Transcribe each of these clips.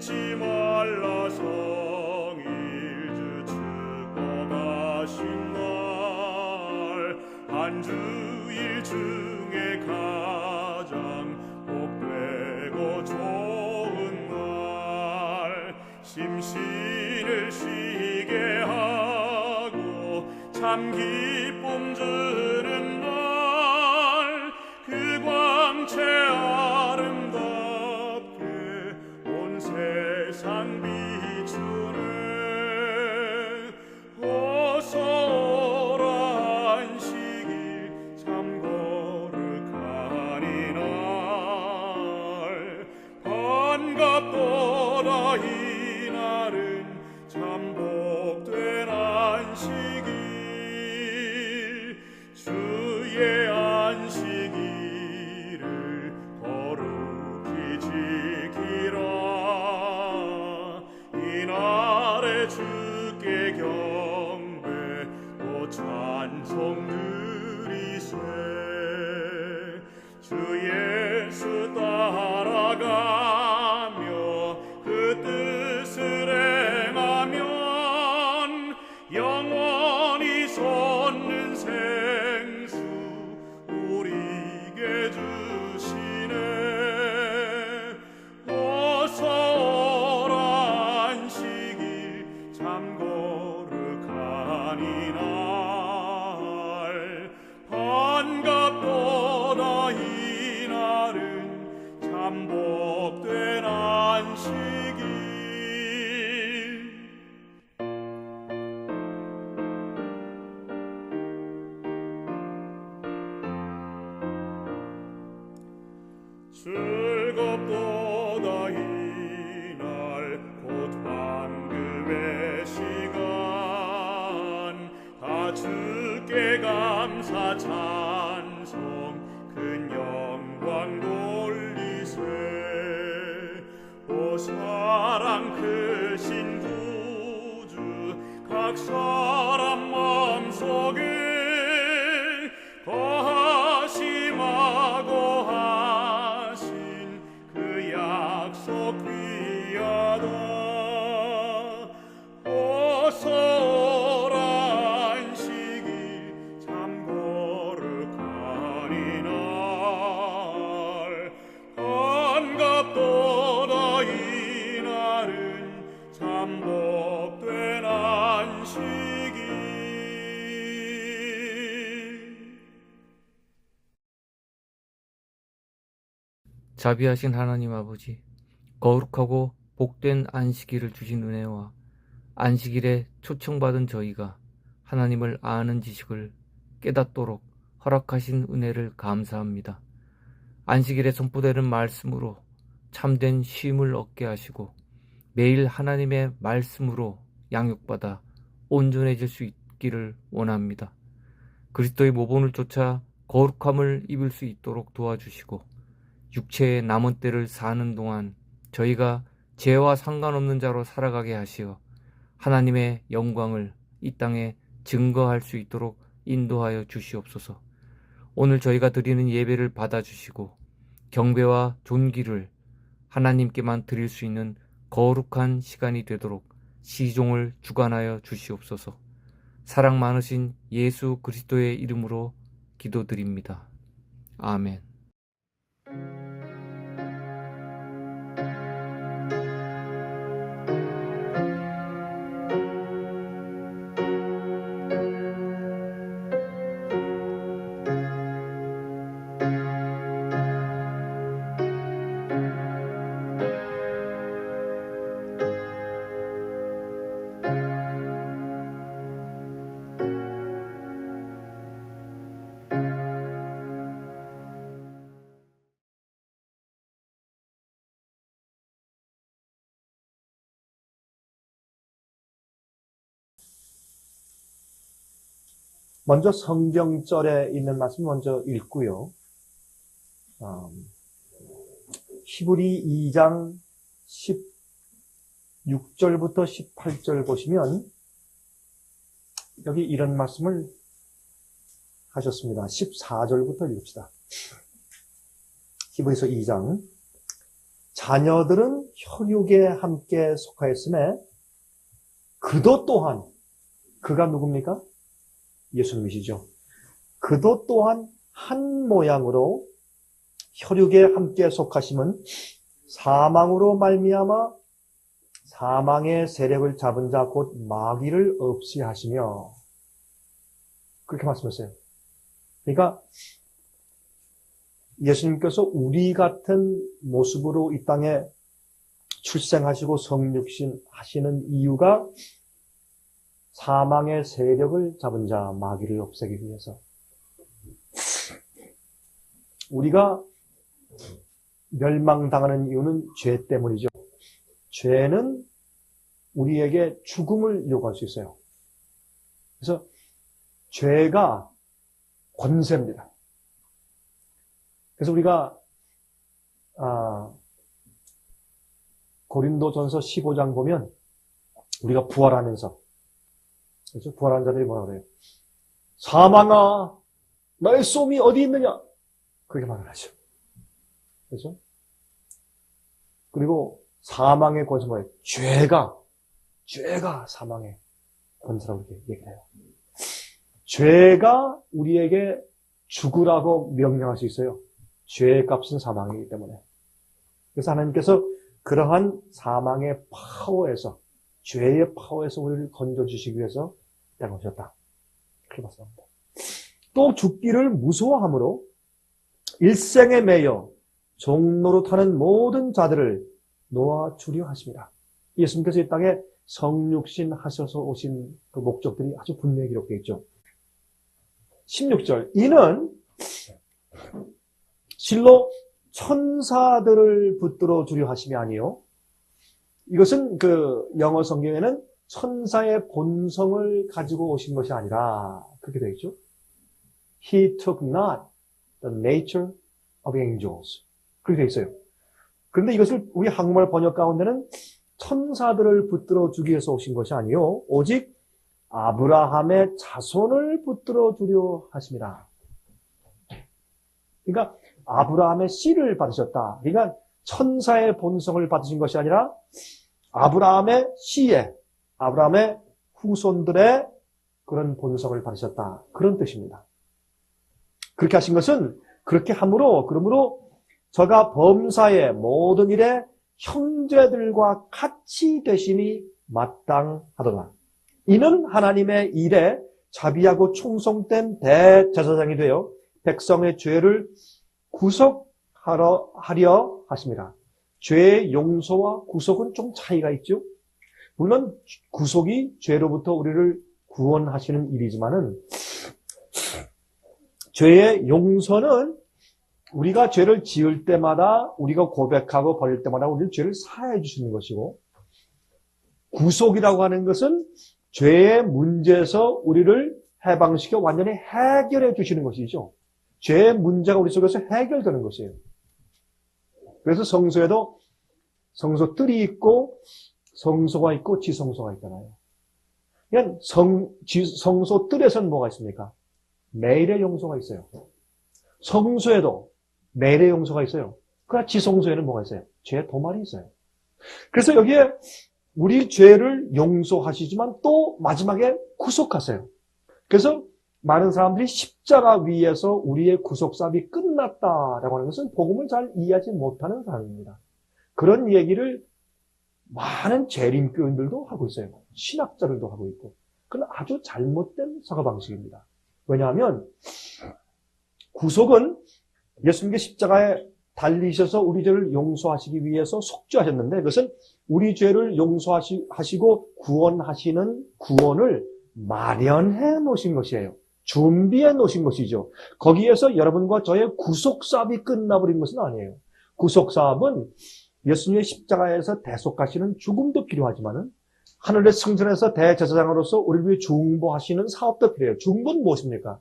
잊지 말라 성일주 죽어 가신 날, 한 주일 중에 가장 복되고 좋은 날, 심신을 쉬게 하고 참 기쁨 주는 날, 그 광채 아름답게 온 세상 비추네. 어서 오라 안식일 참 거룩하니 날, 반갑도다 이 날은 참 복된 안식일. 주의 안식일을 거룩히 지키라. 이날에 주께 경배 또 찬송 드리세. 주 예수 따라가며 그 뜻을 행하면 영원히 솟는 생수 우리에게 주시네. 어서 오라 안식일 참 거룩하니 날, 반갑도다 이 날은 참 복된 안식일. 즐겁도다 이날 곧 황금의 시간, 다 주께 감사 찬송 큰 영광 돌리세. 오 사랑 크신 구주 각 사람 마음속에 거하심하고 하신 그 약속 귀하다. 어서 오라 안식일 참 거룩하니 날, 반갑도다 이 날은 참 복된 안식일. 자비하신 하나님 아버지, 거룩하고 복된 안식일을 주신 은혜와 안식일에 초청받은 저희가 하나님을 아는 지식을 깨닫도록 허락하신 은혜를 감사합니다. 안식일에 선포되는 말씀으로 참된 쉼을 얻게 하시고 매일 하나님의 말씀으로 양육받아 온전해질 수 있기를 원합니다. 그리스도의 모본을 쫓아 거룩함을 입을 수 있도록 도와주시고 육체의 남은 때를 사는 동안 저희가 죄와 상관없는 자로 살아가게 하시어 하나님의 영광을 이 땅에 증거할 수 있도록 인도하여 주시옵소서. 오늘 저희가 드리는 예배를 받아주시고 경배와 존귀를 하나님께만 드릴 수 있는 거룩한 시간이 되도록 시종을 주관하여 주시옵소서. 사랑 많으신 예수 그리스도의 이름으로 기도드립니다. 아멘. 먼저 성경절에 있는 말씀 먼저 읽고요. 히브리 2장 16절부터 18절 보시면 여기 이런 말씀을 하셨습니다. 14절부터 읽읍시다. 히브리서 2장 자녀들은 혈육에 함께 속하였음에 그도 또한, 그가 누굽니까? 예수님이시죠. 그도 또한 한 모양으로 혈육에 함께 속하심은 사망으로 말미암아 사망의 세력을 잡은 자 곧 마귀를 없이 하시며, 그렇게 말씀했어요. 그러니까 예수님께서 우리 같은 모습으로 이 땅에 출생하시고 성육신 하시는 이유가 사망의 세력을 잡은 자 마귀를 없애기 위해서. 우리가 멸망당하는 이유는 죄 때문이죠. 죄는 우리에게 죽음을 요구할 수 있어요. 그래서 죄가 권세입니다. 그래서 우리가 고린도전서 15장 보면 우리가 부활하면서, 그렇죠? 부활한 자들이 뭐라 그래요? 사망아, 너의 쏘이 어디 있느냐? 그렇게 말을 하죠. 그렇죠? 그리고 사망의 권세 뭐예요? 죄가 사망의 권세라고 이렇게 얘기를 해요. 죄가 우리에게 죽으라고 명령할 수 있어요. 죄의 값은 사망이기 때문에. 그래서 하나님께서 그러한 사망의 파워에서, 죄의 파워에서 우리를 건져주시기 위해서 땅에 오셨다. 그렇게 말씀합니다. 또 죽기를 무서워함으로 일생에 매여 종노릇하는 모든 자들을 놓아주려 하십니다. 예수님께서 이 땅에 성육신 하셔서 오신 그 목적들이 아주 분명히 기록되어 있죠. 16절, 이는 실로 천사들을 붙들어 주려 하심이 아니요. 이것은 그 영어 성경에는 천사의 본성을 가지고 오신 것이 아니라 그렇게 되어 있죠. He took not the nature of angels. 그렇게 되어 있어요. 그런데 이것을 우리 한국말 번역 가운데는 천사들을 붙들어 주기 위해서 오신 것이 아니요. 오직 아브라함의 자손을 붙들어 주려 하십니다. 그러니까 아브라함의 씨를 받으셨다. 그러니까 천사의 본성을 받으신 것이 아니라 아브라함의 씨에, 아브라함의 후손들의 그런 본성을 받으셨다. 그런 뜻입니다. 그렇게 하신 것은 그렇게 함으로, 그러므로 저가 범사의 모든 일에 형제들과 같이 되심이 마땅하도다. 이는 하나님의 일에 자비하고 충성된 대제사장이 되어 백성의 죄를 구속하려 하십니다. 죄의 용서와 구속은 좀 차이가 있죠. 물론 구속이 죄로부터 우리를 구원하시는 일이지만은 죄의 용서는 우리가 죄를 지을 때마다 우리가 고백하고 버릴 때마다 우리는 죄를 사해 주시는 것이고, 구속이라고 하는 것은 죄의 문제에서 우리를 해방시켜 완전히 해결해 주시는 것이죠. 죄의 문제가 우리 속에서 해결되는 것이에요. 그래서 성소에도 성소뜰이 있고 성소가 있고 지성소가 있잖아요. 그러니까 성소뜰에서는 뭐가 있습니까? 매일의 용서가 있어요. 성소에도 매일의 용서가 있어요. 그러나 지성소에는 뭐가 있어요? 죄의 도말이 있어요. 그래서 여기에 우리 죄를 용서하시지만 또 마지막에 구속하세요. 그래서 많은 사람들이 십자가 위에서 우리의 구속사업이 끝났다라고 하는 것은 복음을 잘 이해하지 못하는 사람입니다. 그런 얘기를 많은 재림교인들도 하고 있어요. 신학자들도 하고 있고. 그건 아주 잘못된 사고방식입니다. 왜냐하면 구속은 예수님께 십자가에 달리셔서 우리 죄를 용서하시기 위해서 속죄하셨는데, 그것은 우리 죄를 용서하시고 구원하시는 구원을 마련해 놓으신 것이에요. 준비해 놓으신 것이죠. 거기에서 여러분과 저의 구속사업이 끝나버린 것은 아니에요. 구속사업은 예수님의 십자가에서 대속하시는 죽음도 필요하지만은 하늘의 승천에서 대제사장으로서 우리를 위해 중보하시는 사업도 필요해요. 중보는 무엇입니까?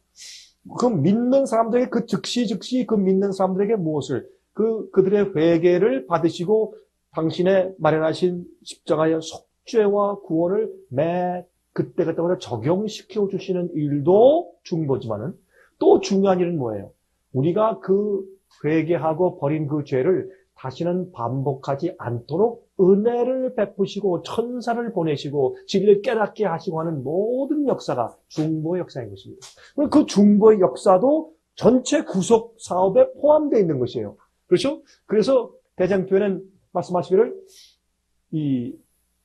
그 믿는 사람들에게 그 즉시 그 믿는 사람들에게 무엇을 그들의 회개를 받으시고 당신의 마련하신 십자가의 속죄와 구원을 매 그때마다 적용시켜 주시는 일도 중보지만은 또 중요한 일은 뭐예요? 우리가 그 회개하고 버린 그 죄를 다시는 반복하지 않도록 은혜를 베푸시고 천사를 보내시고 진리를 깨닫게 하시고 하는 모든 역사가 중보의 역사인 것입니다. 그 중보의 역사도 전체 구속 사업에 포함되어 있는 것이에요. 그렇죠? 그래서 대장교회는 말씀하시기를 이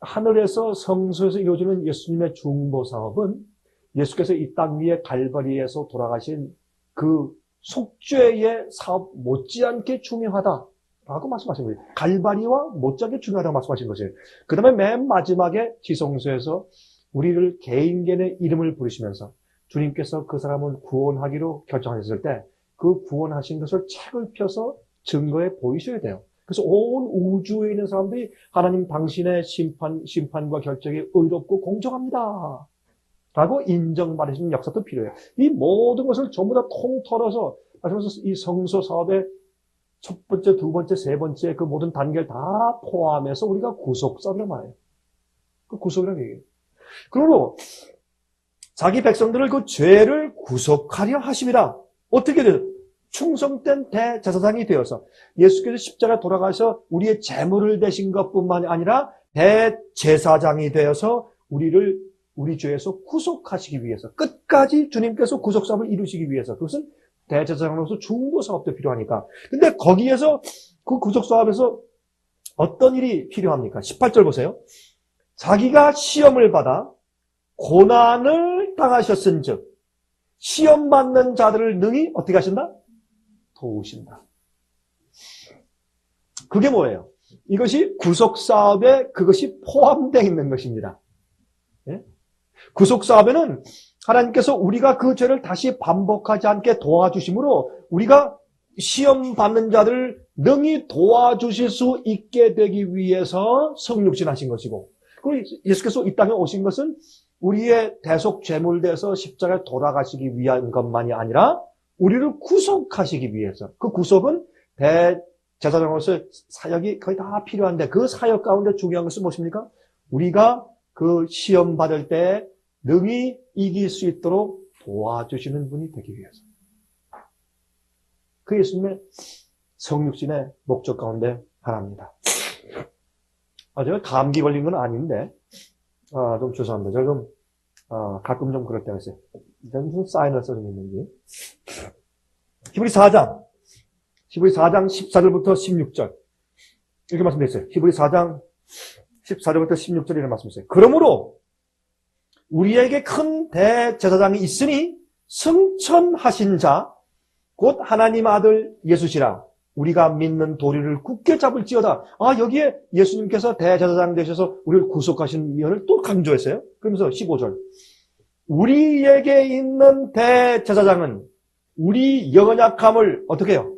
하늘에서 성소에서 이루어지는 예수님의 중보 사업은 예수께서 이 땅 위에 갈바리에서 돌아가신 그 속죄의 사업 못지않게 중요하다라고 말씀하신 거예요. 갈바리와 못지않게 중요하다고 말씀하신 것이에요. 그 다음에 맨 마지막에 지성소에서 우리를 개인의 이름을 부르시면서 주님께서 그 사람을 구원하기로 결정하셨을 때 그 구원하신 것을 책을 펴서 증거해 보이셔야 돼요. 그래서 온 우주에 있는 사람들이 하나님 당신의 심판과 결정이 의롭고 공정합니다 라고 인정받으시는 역사도 필요해요. 이 모든 것을 전부 다 통틀어서 이 성소 사업의 첫 번째, 두 번째, 세 번째 그 모든 단계를 다 포함해서 우리가 구속사업이란 말이에요. 그 구속이라는 얘기예요. 그러므로 자기 백성들을 그 죄를 구속하려 하심이라. 어떻게 돼요? 충성된 대제사장이 되어서 예수께서 십자가에 돌아가서 우리의 재물을 대신 것뿐만 아니라 대제사장이 되어서 우리 죄에서 구속하시기 위해서 끝까지 주님께서 구속사업을 이루시기 위해서 그것은 대제사장으로서 중보사업도 필요하니까. 근데 거기에서 그 구속사업에서 어떤 일이 필요합니까? 18절 보세요. 자기가 시험을 받아 고난을 당하셨은즉 시험 받는 자들을 능히 어떻게 하신다? 도우신다. 그게 뭐예요? 이것이 구속사업에 그것이 포함되어 있는 것입니다. 예? 구속사업에는 하나님께서 우리가 그 죄를 다시 반복하지 않게 도와주심으로 우리가 시험 받는 자들을 능히 도와주실 수 있게 되기 위해서 성육신하신 것이고, 그리고 예수께서 이 땅에 오신 것은 우리의 대속 제물돼서 십자가에 돌아가시기 위한 것만이 아니라 우리를 구속하시기 위해서. 그 구속은 대제사장으로서 사역이 거의 다 필요한데 그 사역 가운데 중요한 것은 무엇입니까? 우리가 그 시험 받을 때 능히 이길 수 있도록 도와주시는 분이 되기 위해서. 그 예수님의 성육신의 목적 가운데 하나입니다. 제가 감기 걸린 건 아닌데, 좀 죄송합니다. 제가 좀, 가끔 좀 그럴 때가 있어요. 무슨 사인을 써주는지. 히브리 4장 14절부터 16절. 이렇게 말씀드렸어요. 히브리 4장 14절부터 16절 이렇게 말씀드렸어요. 그러므로 우리에게 큰 대제사장이 있으니 승천하신 자, 곧 하나님 아들 예수시라. 우리가 믿는 도리를 굳게 잡을지어다. 여기에 예수님께서 대제사장 되셔서 우리를 구속하신 면을 또 강조했어요. 그러면서 15절. 우리에게 있는 대제사장은 우리 연약함을 어떻게 해요?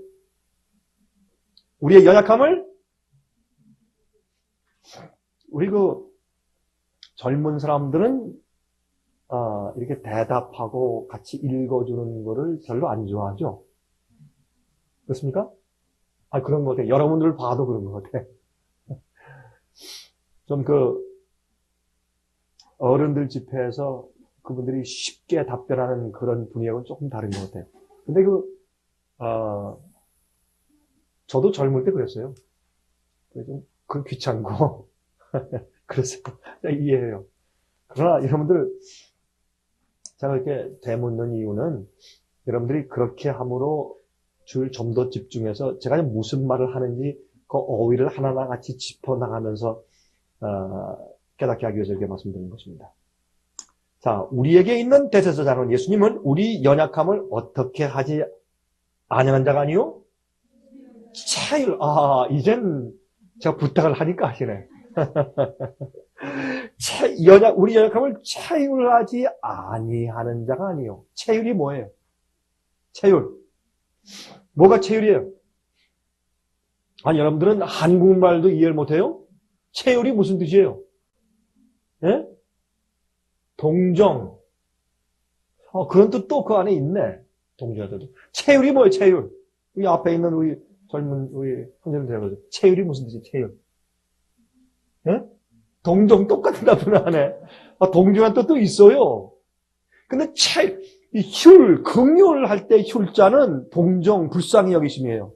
우리의 연약함을 우리 젊은 사람들은 이렇게 대답하고 같이 읽어주는 거를 별로 안 좋아하죠. 그렇습니까? 그런 것 같아요. 여러분들을 봐도 그런 것 같아요. 좀 어른들 집회에서 그분들이 쉽게 답변하는 그런 분위기하고는 조금 다른 것 같아요. 근데 저도 젊을 때 그랬어요. 좀 귀찮고, 그랬어요. 이해해요. 그러나 여러분들, 제가 이렇게 되묻는 이유는 여러분들이 그렇게 함으로 줄 좀 더 집중해서 제가 무슨 말을 하는지 그 어휘를 하나하나 같이 짚어나가면서 깨닫게 하기 위해서 이렇게 말씀드리는 것입니다. 자, 우리에게 있는 대제사장은 예수님은 우리 연약함을 어떻게 하지 아니한 자가 아니요? 채율. 이젠 제가 부탁을 하니까 하시네. 우리 연약함을 채율하지 아니하는 자가 아니요. 채율이 뭐예요? 채율. 뭐가 채율이에요? 여러분들은 한국말도 이해를 못해요? 채율이 무슨 뜻이에요? 예? 동정. 그런 뜻도 그 안에 있네. 동정자도. 채율이 뭐예요, 채율? 여기 앞에 있는 우리 형제들 들어보세요. 채율이 무슨 뜻이에요, 채율? 예? 동정 똑같은 단어 안에. 동정한 뜻도 있어요. 근데 이 긍휼 할 때 휼자는 동정, 불쌍히 여기심이에요.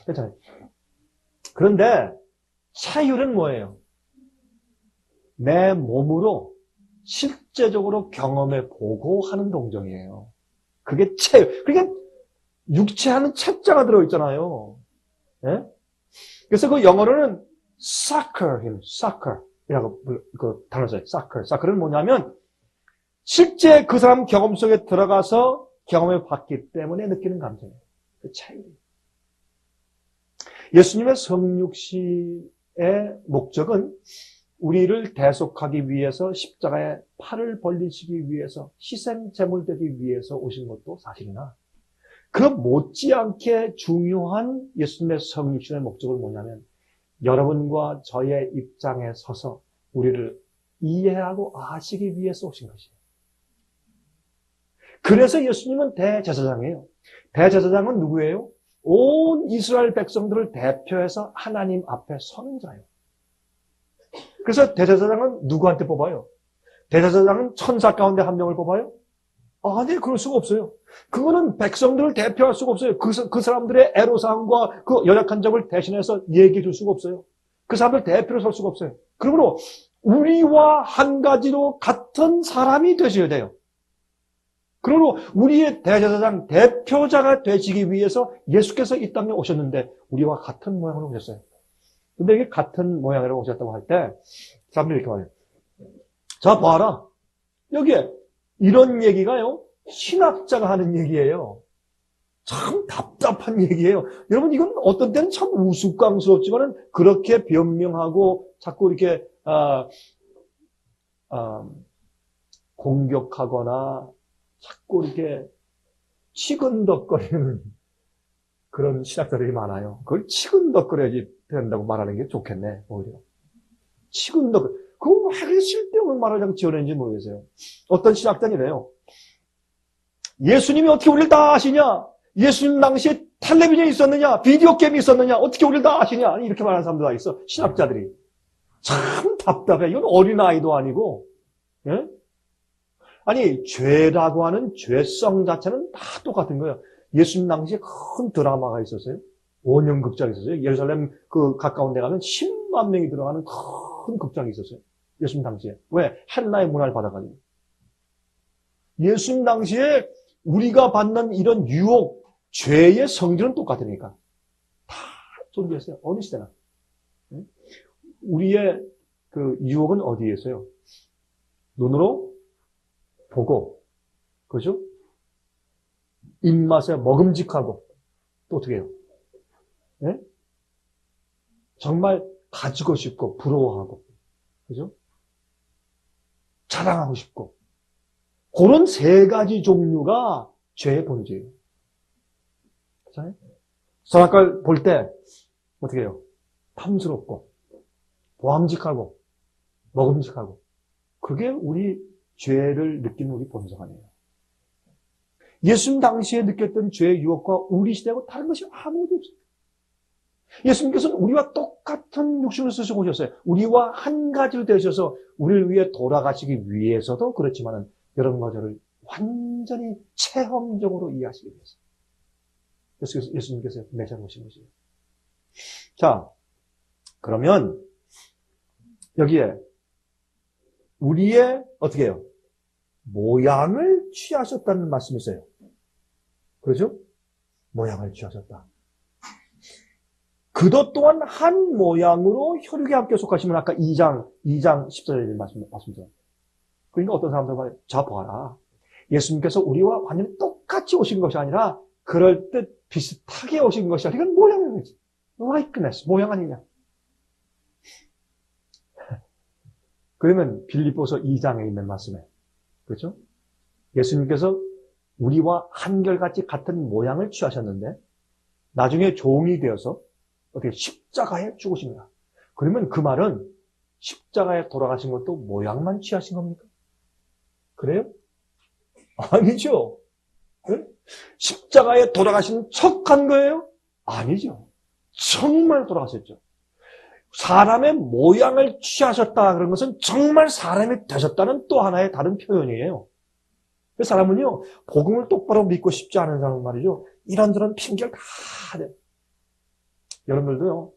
괜찮아요. 그런데 차율은 뭐예요? 내 몸으로 실제적으로 경험해 보고 하는 동정이에요. 그게 차율. 그러니까 육체하는 책자가 들어있잖아요. 예? 그래서 그 영어로는 soccer이라고 그 단어 써요. soccer는 뭐냐면 실제 그 사람 경험 속에 들어가서 경험해 봤기 때문에 느끼는 감정이에요. 그 차이. 예수님의 성육신의 목적은 우리를 대속하기 위해서 십자가에 팔을 벌리시기 위해서 희생 제물되기 위해서 오신 것도 사실이나 그 못지않게 중요한 예수님의 성육신의 목적은 뭐냐면 여러분과 저의 입장에 서서 우리를 이해하고 아시기 위해서 오신 것이에요. 그래서 예수님은 대제사장이에요. 대제사장은 누구예요? 온 이스라엘 백성들을 대표해서 하나님 앞에 서는 자예요. 그래서 대제사장은 누구한테 뽑아요? 대제사장은 천사 가운데 한 명을 뽑아요? 아니, 그럴 수가 없어요. 그거는 백성들을 대표할 수가 없어요. 그 사람들의 애로사항과 그 연약한 점을 대신해서 얘기해 줄 수가 없어요. 그 사람들 대표로 설 수가 없어요. 그러므로 우리와 한 가지로 같은 사람이 되셔야 돼요. 그러므로 우리의 대제사장, 대표자가 되시기 위해서 예수께서 이 땅에 오셨는데 우리와 같은 모양으로 오셨어요. 근데 이게 같은 모양으로 오셨다고 할 때 사람들이 이렇게 말해요. 자, 봐라. 여기에 이런 얘기가요. 신학자가 하는 얘기예요. 참 답답한 얘기예요. 여러분, 이건 어떤 때는 참 우스꽝스럽지만은 그렇게 변명하고 자꾸 이렇게 공격하거나 자꾸 이렇게 치근덕거리는 그런 신학자들이 많아요. 그걸 치근덕거려야지 된다고 말하는 게 좋겠네, 오히려. 그거 왜 쓸데없는 말을 그냥 지어내는지 모르겠어요. 어떤 신학자는 이래요. 예수님이 어떻게 우리를 다 아시냐? 예수님 당시에 텔레비전이 있었느냐? 비디오 게임이 있었느냐? 어떻게 우리를 다 아시냐? 이렇게 말하는 사람들 다 있어. 신학자들이. 참 답답해. 이건 어린아이도 아니고. 예? 아니, 죄라고 하는 죄성 자체는 다 똑같은 거예요. 예수님 당시에 큰 드라마가 있었어요. 원형극장이 있었어요. 예루살렘 그 가까운 데 가면 10만 명이 들어가는 큰 극장이 있었어요. 예수님 당시에. 왜? 한나의 문화를 받아가지고. 예수님 당시에 우리가 받는 이런 유혹, 죄의 성질은 똑같으니까. 다 존재했어요. 어느 시대나. 우리의 그 유혹은 어디에 있어요? 눈으로 보고, 그죠? 입맛에 먹음직하고, 또 어떻게 해요? 네? 정말 가지고 싶고, 부러워하고, 그죠? 자랑하고 싶고. 그런 세 가지 종류가 죄의 본질이에요. 그렇잖아요? 선악과를 볼 때, 어떻게 해요? 탐스럽고, 보암직하고, 먹음직하고. 그게 우리 죄를 느끼는 우리 본성 아니에요. 예수님 당시에 느꼈던 죄의 유혹과 우리 시대하고 다른 것이 아무것도 없어요. 예수님께서는 우리와 똑같은 육신을 쓰시고 오셨어요. 우리와 한 가지로 되셔서 우리를 위해 돌아가시기 위해서도 그렇지만은 여러분과 저를 완전히 체험적으로 이해하시기 위해서. 예수님께서 메시아로 오신 것이에요. 자, 그러면 여기에 우리의 어떻게 해요? 모양을 취하셨다는 말씀이 있어요. 그렇죠? 모양을 취하셨다. 그도 또한 한 모양으로 혈육에 함께 속하시면 아까 2장 14절에 말씀드렸죠. 그러니까 어떤 사람들 말해요. 자, 봐라. 예수님께서 우리와 완전히 똑같이 오신 것이 아니라 그럴 듯 비슷하게 오신 것이 아니라 이건 모양이지. likeness, 모양 아니냐. 그러면 빌립보서 2장에 있는 말씀에 그렇죠? 예수님께서 우리와 한결같이 같은 모양을 취하셨는데 나중에 종이 되어서 어떻게 십자가에 죽으십니다. 그러면 그 말은 십자가에 돌아가신 것도 모양만 취하신 겁니까? 그래요? 아니죠. 네? 십자가에 돌아가신 척한 거예요? 아니죠. 정말 돌아가셨죠. 사람의 모양을 취하셨다 그런 것은 정말 사람이 되셨다는 또 하나의 다른 표현이에요. 그 사람은요, 복음을 똑바로 믿고 싶지 않은 사람은 말이죠. 이런저런 핑계를 다 대. 여러분들도요,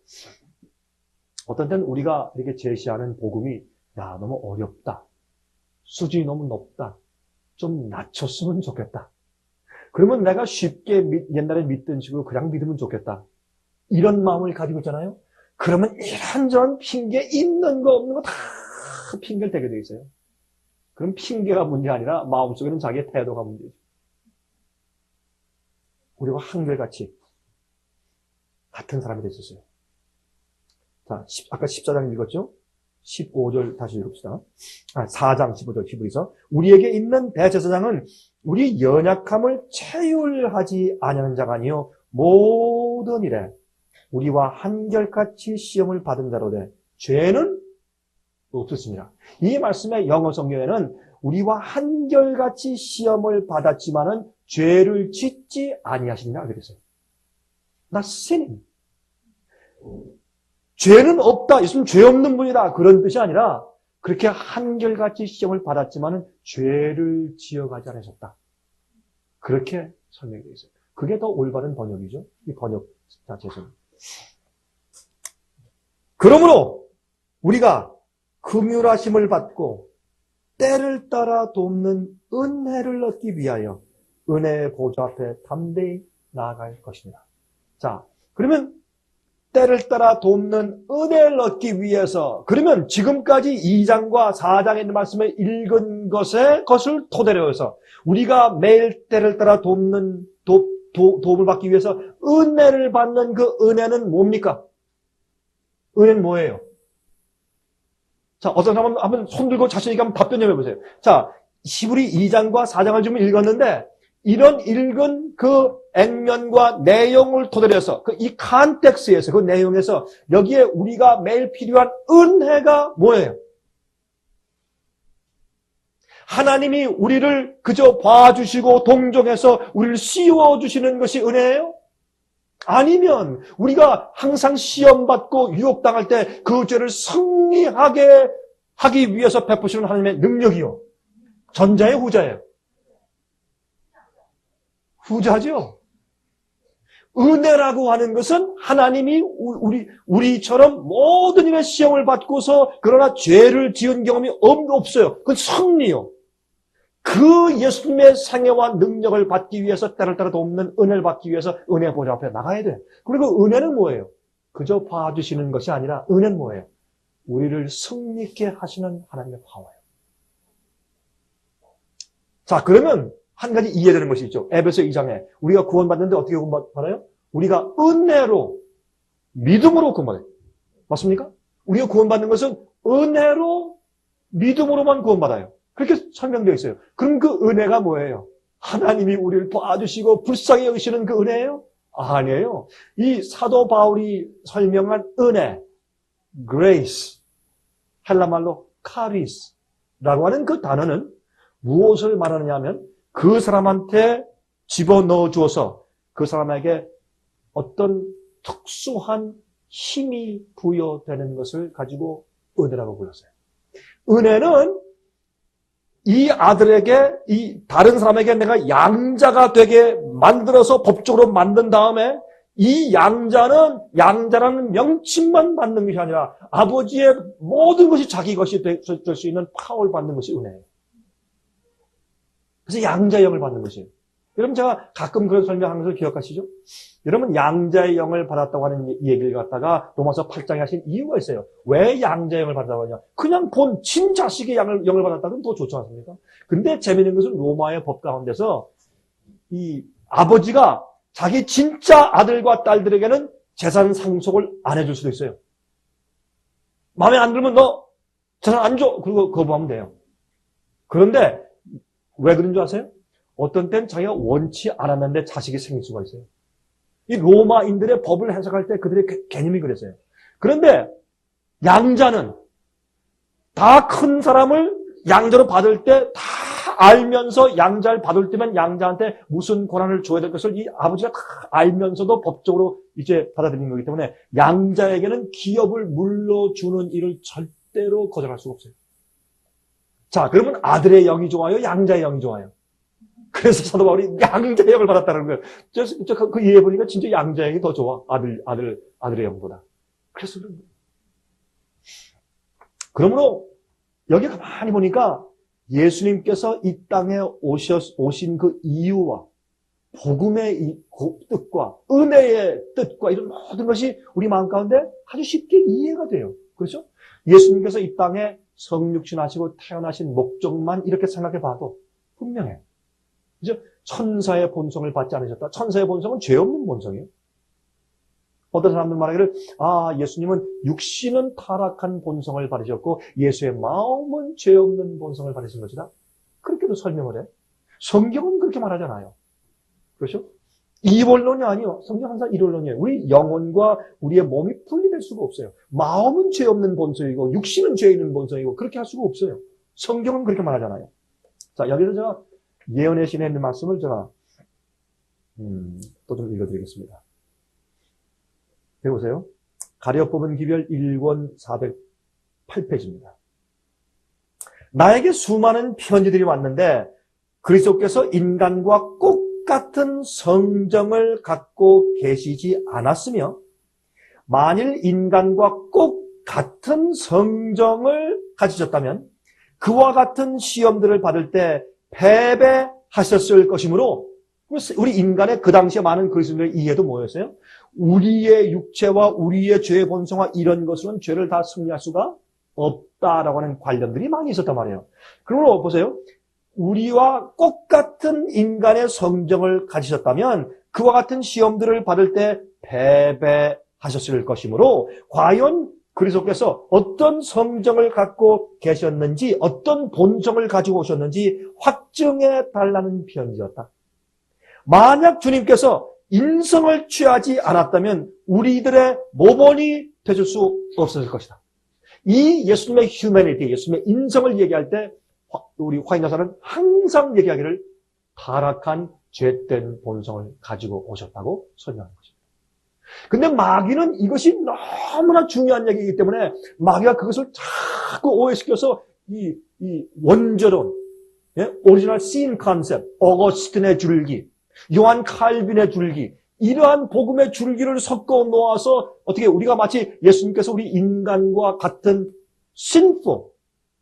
어떤 때는 우리가 이렇게 제시하는 복음이 야, 너무 어렵다. 수준이 너무 높다. 좀 낮췄으면 좋겠다. 그러면 내가 쉽게 옛날에 믿던 식으로 그냥 믿으면 좋겠다. 이런 마음을 가지고 있잖아요. 그러면 이런저런 핑계 있는 거 없는 거 다 핑계를 대게 돼 있어요. 그럼 핑계가 문제 아니라 마음속에는 자기의 태도가 문제죠. 우리가 한결같이 같은 사람이 됐었어요. 자, 아까 14장 읽었죠? 15절 다시 읽읍시다. 4장 15절 히브리서. 우리에게 있는 대제사장은 우리 연약함을 체휼하지 아니하는 자가 아니요 모든 일에 우리와 한결같이 시험을 받은 자로 돼 죄는 없었습니다. 이 말씀의 영어 성경에는 우리와 한결같이 시험을 받았지만은 죄를 짓지 아니하신다 이렇게 됐어요. Not sinning. 죄는 없다. 예수님 죄 없는 분이다. 그런 뜻이 아니라 그렇게 한결같이 시험을 받았지만은 죄를 지어가지 않으셨다. 그렇게 설명되어 있어요. 그게 더 올바른 번역이죠. 이 번역 자체에서는. 그러므로 우리가 긍휼하심을 받고 때를 따라 돕는 은혜를 얻기 위하여 은혜의 보좌 앞에 담대히 나아갈 것입니다. 자, 그러면 때를 따라 돕는 은혜를 얻기 위해서 그러면 지금까지 2장과 4장에 있는 말씀을 읽은 것을 토대로 해서 우리가 매일 때를 따라 돕는 도움을 받기 위해서 은혜를 받는 그 은혜는 뭡니까? 은혜는 뭐예요? 자, 어떤 사람은 한번 손 들고 자신 있게 한번 답변 좀 해보세요. 자, 히브리 2장과 4장을 좀 읽었는데 이런 읽은 그 액면과 내용을 토대로 해서 이 컨텍스트에서 그 내용에서 여기에 우리가 매일 필요한 은혜가 뭐예요? 하나님이 우리를 그저 봐주시고 동정해서 우리를 씌워주시는 것이 은혜예요? 아니면 우리가 항상 시험받고 유혹당할 때 그 죄를 승리하게 하기 위해서 베푸시는 하나님의 능력이요? 전자예요, 후자예요? 후자죠. 은혜라고 하는 것은 하나님이 우리처럼 모든 일에 시험을 받고서 그러나 죄를 지은 경험이 없어요. 그건 승리요. 그 예수님의 생애와 능력을 받기 위해서 때를 따라 돕는 은혜를 받기 위해서 은혜 보좌 앞에 나가야 돼. 그리고 은혜는 뭐예요? 그저 봐주시는 것이 아니라 은혜는 뭐예요? 우리를 승리케 하시는 하나님의 파워예요. 자, 그러면 한 가지 이해되는 것이 있죠. 에베소 2장에 우리가 구원받는데 어떻게 구원받아요? 우리가 은혜로 믿음으로 구원받아요. 맞습니까? 우리가 구원받는 것은 은혜로 믿음으로만 구원받아요. 그렇게 설명되어 있어요. 그럼 그 은혜가 뭐예요? 하나님이 우리를 도와주시고 불쌍히 여기시는 그 은혜예요? 아니에요. 이 사도 바울이 설명한 은혜, grace, 헬라말로 카리스라고 하는 그 단어는 무엇을 말하느냐 하면 그 사람한테 집어넣어 주어서 그 사람에게 어떤 특수한 힘이 부여되는 것을 가지고 은혜라고 불렀어요. 은혜는 이 아들에게, 이 다른 사람에게 내가 양자가 되게 만들어서 법적으로 만든 다음에 이 양자라는 명칭만 받는 것이 아니라 아버지의 모든 것이 자기 것이 될 수 있는 파워를 받는 것이 은혜예요. 그래서 양자의 영을 받는 것이에요. 여러분 제가 가끔 그런 설명하는 것을 기억하시죠? 여러분 양자의 영을 받았다고 하는 얘기를 갖다가 로마서 8장에 하신 이유가 있어요. 왜 양자의 영을 받았다고 하냐? 그냥 본 친자식의 영을 받았다면 더 좋지 않습니까? 근데 재미있는 것은 로마의 법 가운데서 이 아버지가 자기 진짜 아들과 딸들에게는 재산 상속을 안 해줄 수도 있어요. 마음에 안 들면 너 재산 안 줘. 그리고 거부하면 돼요. 그런데 왜 그런 줄 아세요? 어떤 때는 자기가 원치 않았는데 자식이 생길 수가 있어요. 이 로마인들의 법을 해석할 때 그들의 개념이 그랬어요. 그런데 양자는 다 큰 사람을 양자로 받을 때 다 알면서 양자를 받을 때면 양자한테 무슨 권한을 줘야 될 것을 이 아버지가 다 알면서도 법적으로 이제 받아들이는 거기 때문에 양자에게는 기업을 물려주는 일을 절대로 거절할 수가 없어요. 자, 그러면 아들의 영이 좋아요? 양자의 영이 좋아요? 그래서 사도 바울이 양자의 영을 받았다는 거예요. 그 이해해 보니까 진짜 양자의 영이 더 좋아. 아들의 영보다. 그래서 그런 거예요. 그러므로 여기 가만히 보니까 예수님께서 이 땅에 오신 그 이유와 복음의 뜻과 은혜의 뜻과 이런 모든 것이 우리 마음 가운데 아주 쉽게 이해가 돼요. 그렇죠? 예수님께서 이 땅에 성육신하시고 태어나신 목적만 이렇게 생각해 봐도 분명해. 그죠? 천사의 본성을 받지 않으셨다. 천사의 본성은 죄 없는 본성이에요. 어떤 사람들 말하기를 예수님은 육신은 타락한 본성을 받으셨고 예수의 마음은 죄 없는 본성을 받으신 것이다. 그렇게도 설명을 해. 성경은 그렇게 말하잖아요. 그렇죠? 이원론이 아니요. 성경 항상 이원론이에요. 우리 영혼과 우리의 몸이 분리될 수가 없어요. 마음은 죄 없는 본성이고 육신은 죄 있는 본성이고 그렇게 할 수가 없어요. 성경은 그렇게 말하잖아요. 자, 여기서 제가 예언의 신에 있는 말씀을 제가 또 좀 읽어드리겠습니다. 배우세요. 가려 뽑은 기별 1권 408페이지입니다. 나에게 수많은 편지들이 왔는데 그리스도께서 인간과 똑같은 성정을 갖고 계시지 않았으며 만일 인간과 꼭 같은 성정을 가지셨다면 그와 같은 시험들을 받을 때 패배하셨을 것이므로 우리 인간의 그 당시에 많은 그리스도인들의 이해도 뭐였어요? 우리의 육체와 우리의 죄의 본성과 이런 것으로는 죄를 다 승리할 수가 없다라고 하는 관념들이 많이 있었단 말이에요. 그러므로 보세요. 우리와 똑같은 인간의 성정을 가지셨다면 그와 같은 시험들을 받을 때 패배하셨을 것이므로 과연 그리스도께서 어떤 성정을 갖고 계셨는지 어떤 본성을 가지고 오셨는지 확증해 달라는 편지였다. 만약 주님께서 인성을 취하지 않았다면 우리들의 모범이 되실 수 없었을 것이다. 이 예수님의 휴머니티, 예수님의 인성을 얘기할 때 우리 화인자사는 항상 얘기하기를 타락한 죄된 본성을 가지고 오셨다고 설명하는 것입니다. 근데 마귀는 이것이 너무나 중요한 얘기이기 때문에 마귀가 그것을 자꾸 오해시켜서 이 원조론, 오리지널 씬 컨셉, 어거스틴의 줄기, 요한 칼빈의 줄기, 이러한 복음의 줄기를 섞어 놓아서 어떻게 우리가 마치 예수님께서 우리 인간과 같은 sinful,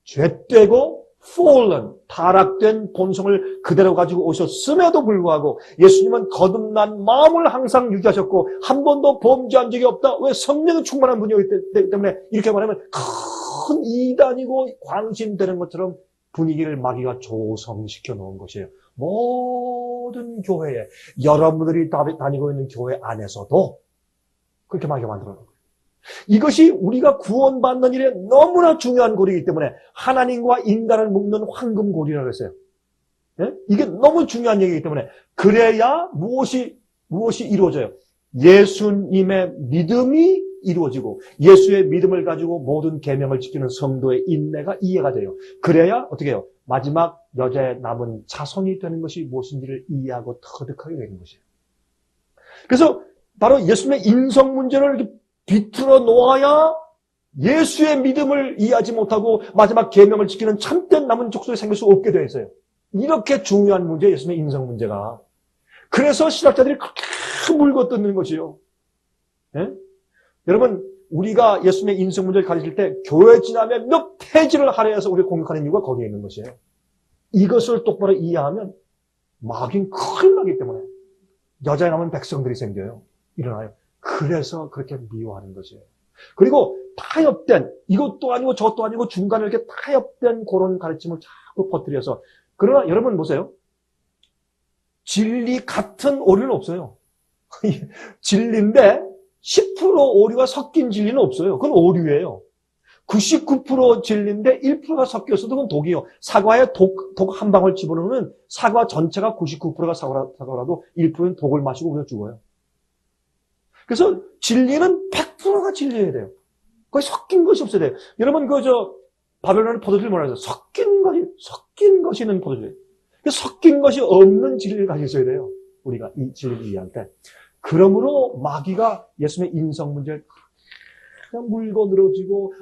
죄되고 fallen, 타락된 본성을 그대로 가지고 오셨음에도 불구하고 예수님은 거듭난 마음을 항상 유지하셨고 한 번도 범죄한 적이 없다. 왜? 성령이 충만한 분이기 때문에 이렇게 말하면 큰 이단이고 광신되는 것처럼 분위기를 마귀가 조성시켜 놓은 것이에요. 모든 교회에 여러분들이 다니고 있는 교회 안에서도 그렇게 마귀가 만들어 놓은 거예요. 이것이 우리가 구원받는 일에 너무나 중요한 고리이기 때문에 하나님과 인간을 묶는 황금고리라고 했어요. 이게 너무 중요한 얘기이기 때문에 그래야 무엇이 이루어져요? 예수님의 믿음이 이루어지고 예수의 믿음을 가지고 모든 계명을 지키는 성도의 인내가 이해가 돼요. 그래야 어떻게 해요? 마지막 여자의 남은 자손이 되는 것이 무엇인지를 이해하고 터득하게 되는 것이에요. 그래서 바로 예수님의 인성 문제를 이렇게 비틀어 놓아야 예수의 믿음을 이해하지 못하고 마지막 계명을 지키는 참된 남은 족속이 생길 수 없게 되어 있어요. 이렇게 중요한 문제예요. 예수님의 인성 문제가. 그래서 신학자들이 그렇게 물고 뜯는 것이요. 여러분, 우리가 예수님의 인성 문제를 가르칠 때 교회 지나면 몇 페이지를 할애해서 우리가 공격하는 이유가 거기에 있는 것이에요. 이것을 똑바로 이해하면 마귀는 큰일 나기 때문에 여자에 남은 백성들이 생겨요. 일어나요. 그래서 그렇게 미워하는 것이에요. 그리고 타협된, 이것도 아니고 저것도 아니고 중간에 이렇게 타협된 그런 가르침을 자꾸 퍼뜨려서. 그러나 여러분 보세요. 진리 같은 오류는 없어요. 진리인데 10% 오류가 섞인 진리는 없어요. 그건 오류예요. 99% 진리인데 1%가 섞였어도 그건 독이에요. 사과에 독 한 방울 집어넣으면 사과 전체가 99%가 사과라도 1%는 독을 마시고 우리가 죽어요. 그래서 진리는 100%가 진리여야 돼요. 거기 섞인 것이 없어야 돼요. 여러분 바벨론의 포도주를 뭐라 해서 섞인 것이 있는 포도주. 섞인 것이 없는 진리를 가지고 있어야 돼요. 우리가 이 진리를 이해할 때. 그러므로 마귀가 예수님의 인성 문제를 그냥 물고 늘어지고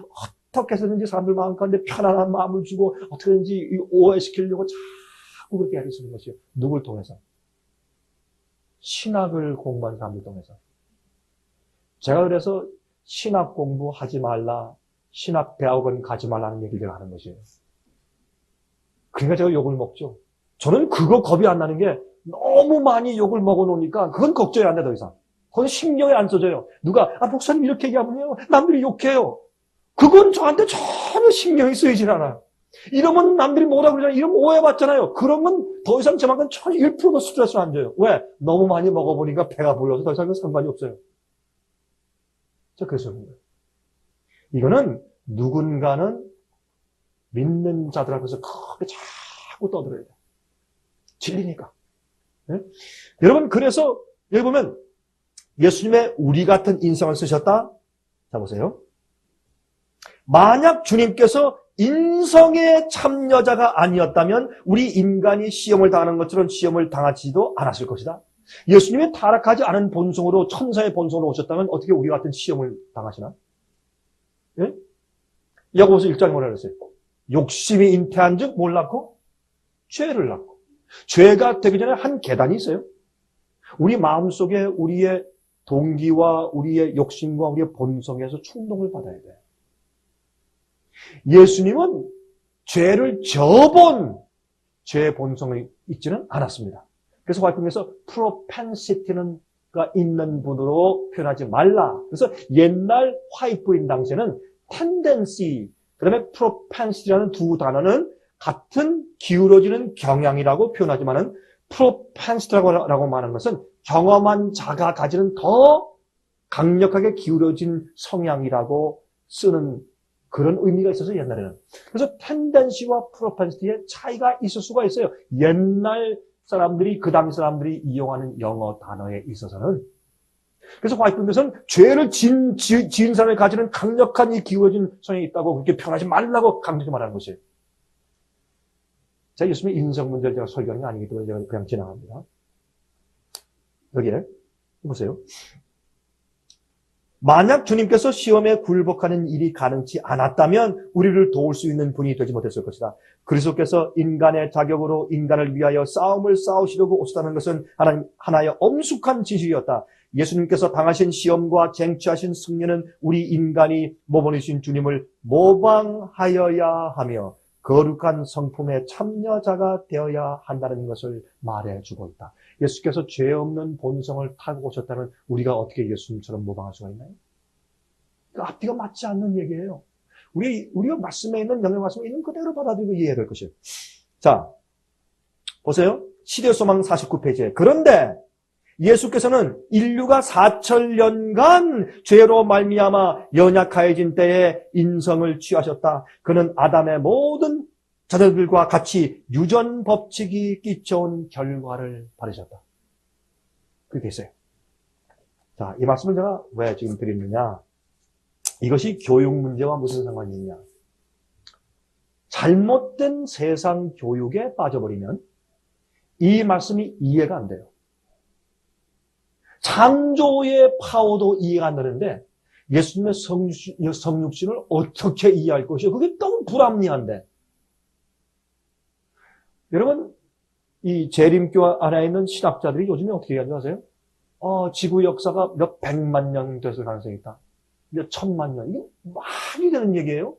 어떻게 해서든지 사람들 마음 가운데 편안한 마음을 주고 어떻게든지 오해시키려고 자꾸 그렇게 하시는 것이에요. 누굴 통해서? 신학을 공부한 사람들 통해서. 제가 그래서 신학 공부하지 말라, 신학대학원 가지 말라는 얘기를 제가 하는 것이에요. 그러니까 제가 욕을 먹죠. 저는 그거 겁이 안 나는 게 너무 많이 욕을 먹어놓으니까 그건 걱정이 안 돼, 더 이상. 그건 신경이 안 써져요. 누가, 목사님 이렇게 얘기하면요, 남들이 욕해요. 그건 저한테 전혀 신경이 쓰이질 않아요. 이러면 남들이 뭐라 그러잖아요. 이러면 오해받잖아요. 그런 건 더 이상 저만큼 1%도 스트레스를 안 줘요. 왜? 너무 많이 먹어보니까 배가 불러서 더 이상 상관이 없어요. 자, 그래서 그런 거예요. 이거는 누군가는 믿는 자들 앞에서 크게 자꾸 떠들어야 돼요. 진리니까. 네? 여러분, 그래서 여기 보면 예수님의 우리 같은 인성을 쓰셨다. 자, 보세요. 만약 주님께서 인성의 참여자가 아니었다면 우리 인간이 시험을 당하는 것처럼 시험을 당하지도 않았을 것이다. 예수님이 타락하지 않은 본성으로 천사의 본성으로 오셨다면 어떻게 우리 같은 시험을 당하시나? 예? 야고보서 1장에 뭐라 그랬어요? 욕심이 잉태한 즉 뭘 낳고? 죄를 낳고. 죄가 되기 전에 한 계단이 있어요. 우리 마음속에 우리의 동기와 우리의 욕심과 우리의 본성에서 충동을 받아야 돼요. 예수님은 죄를 져본 죄의 본성이 있지는 않았습니다. 그래서 화이팅에서 propensity가 있는 분으로 표현하지 말라. 그래서 옛날 화이트인 당시에는 tendency, 그 다음에 propensity라는 두 단어는 같은 기울어지는 경향이라고 표현하지만은 propensity라고 말하는 것은 경험한 자가 가지는 더 강력하게 기울어진 성향이라고 쓰는 그런 의미가 있어서 옛날에는. 그래서 텐덴시와 프로펜시티의 차이가 있을 수가 있어요. 옛날 사람들이, 그 당시 사람들이 이용하는 영어 단어에 있어서는. 그래서 화이트에서는 죄를 지은 사람이 가지는 강력한 이 기울어진 성향이 있다고 그렇게 표현하지 말라고 강조하지 말하는 것이에요. 자, 예수님의 인성 문제를 제가 설교하는 게 아니기 때문에 제가 그냥 지나갑니다. 여기에 보세요. 만약 주님께서 시험에 굴복하는 일이 가능치 않았다면 우리를 도울 수 있는 분이 되지 못했을 것이다. 그리스도께서 인간의 자격으로 인간을 위하여 싸움을 싸우시려고 오셨다는 것은 하나의 엄숙한 진실이었다. 예수님께서 당하신 시험과 쟁취하신 승리는 우리 인간이 모범이신 주님을 모방하여야 하며 거룩한 성품의 참여자가 되어야 한다는 것을 말해주고 있다. 예수께서 죄 없는 본성을 타고 오셨다면 우리가 어떻게 예수님처럼 모방할 수가 있나요? 그 앞뒤가 맞지 않는 얘기예요. 우리가 말씀에 있는, 영의 말씀에 있는 그대로 받아들이고 이해해야 될 것이에요. 자, 보세요. 시대소망 49페이지에. 그런데 예수께서는 인류가 4,000년간 죄로 말미암아 연약하여진 때에 인성을 취하셨다. 그는 아담의 모든 자녀들과 같이 유전 법칙이 끼쳐온 결과를 받으셨다. 그렇게 있어요. 자, 이 말씀을 제가 왜 지금 드리느냐? 이것이 교육 문제와 무슨 상관이 있냐? 잘못된 세상 교육에 빠져버리면 이 말씀이 이해가 안 돼요. 창조의 파워도 이해가 안 되는데 예수님의 성육신을 어떻게 이해할 것이요? 그게 너무 불합리한데. 여러분, 이 재림교 안에 있는 신학자들이 요즘에 어떻게 얘기하는지 아세요? 지구 역사가 몇 백만 년 됐을 가능성이 있다. 몇 천만 년. 이게 말이 되는 얘기예요.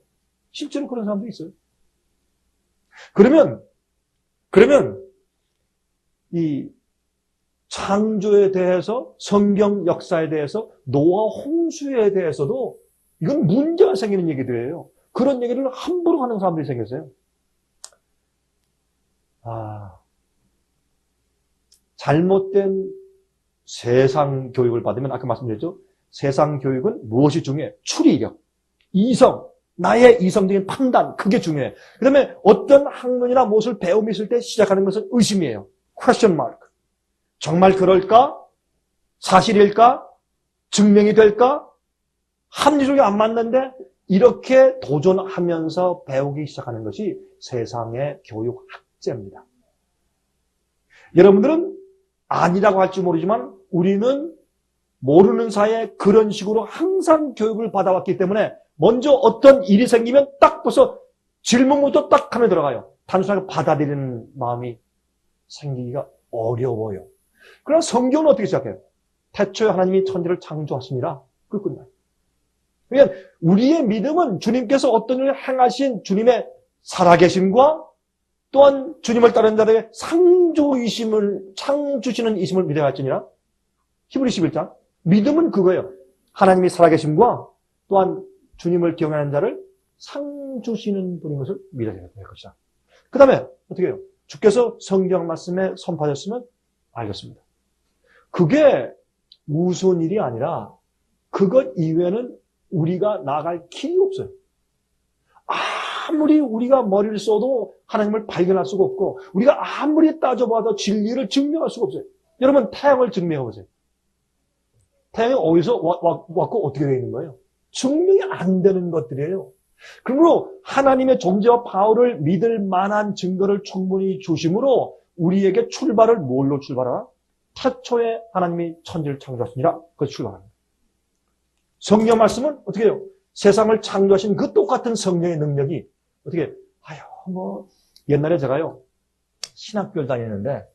실제로 그런 사람도 있어요. 그러면 이 창조에 대해서, 성경 역사에 대해서, 노아 홍수에 대해서도 이건 문제가 생기는 얘기들이에요. 그런 얘기를 함부로 하는 사람들이 생겼어요. 잘못된 세상 교육을 받으면 아까 말씀드렸죠? 세상 교육은 무엇이 중요해? 추리력, 이성, 나의 이성적인 판단, 그게 중요해. 그 다음에 어떤 학문이나 무엇을 배움이 있을 때 시작하는 것은 의심이에요. question mark. 정말 그럴까? 사실일까? 증명이 될까? 합리적이 안 맞는데 이렇게 도전하면서 배우기 시작하는 것이 세상의 교육 학제입니다. 여러분들은 아니라고 할지 모르지만 우리는 모르는 사이에 그런 식으로 항상 교육을 받아왔기 때문에 먼저 어떤 일이 생기면 딱 벌써 질문부터 딱 하면 들어가요. 단순하게 받아들이는 마음이 생기기가 어려워요. 그러나 성경은 어떻게 시작해요? 태초에 하나님이 천지를 창조하십니다. 그 끝나요. 그러니까 우리의 믿음은 주님께서 어떤 일을 행하신 주님의 살아계심과 또한 주님을 따르는 자들의 상 주시는 이심을 믿어야 할지니라. 히브리 11장. 믿음은 그거예요. 하나님이 살아계심과 또한 주님을 기억하는 자를 상 주시는 분인 것을 믿어야 될 것이다. 그 다음에 어떻게 해요? 주께서 성경 말씀에 선포하셨으면 알겠습니다. 그게 우스운 일이 아니라 그것 이외에는 우리가 나아갈 길이 없어요. 아무리 우리가 머리를 써도 하나님을 발견할 수가 없고 우리가 아무리 따져봐도 진리를 증명할 수가 없어요. 여러분 태양을 증명해 보세요. 태양이 어디서 왔고 어떻게 되어 있는 거예요? 증명이 안 되는 것들이에요. 그러므로 하나님의 존재와 바울을 믿을 만한 증거를 충분히 주심으로 우리에게 출발을 뭘로 출발하나? 태초에 하나님이 천지를 창조하시니라 그것이 출발합니다. 성경 말씀은 어떻게 해요? 세상을 창조하신 그 똑같은 성령의 능력이 어떻게 해요? 옛날에 제가요 신학교를 다녔는데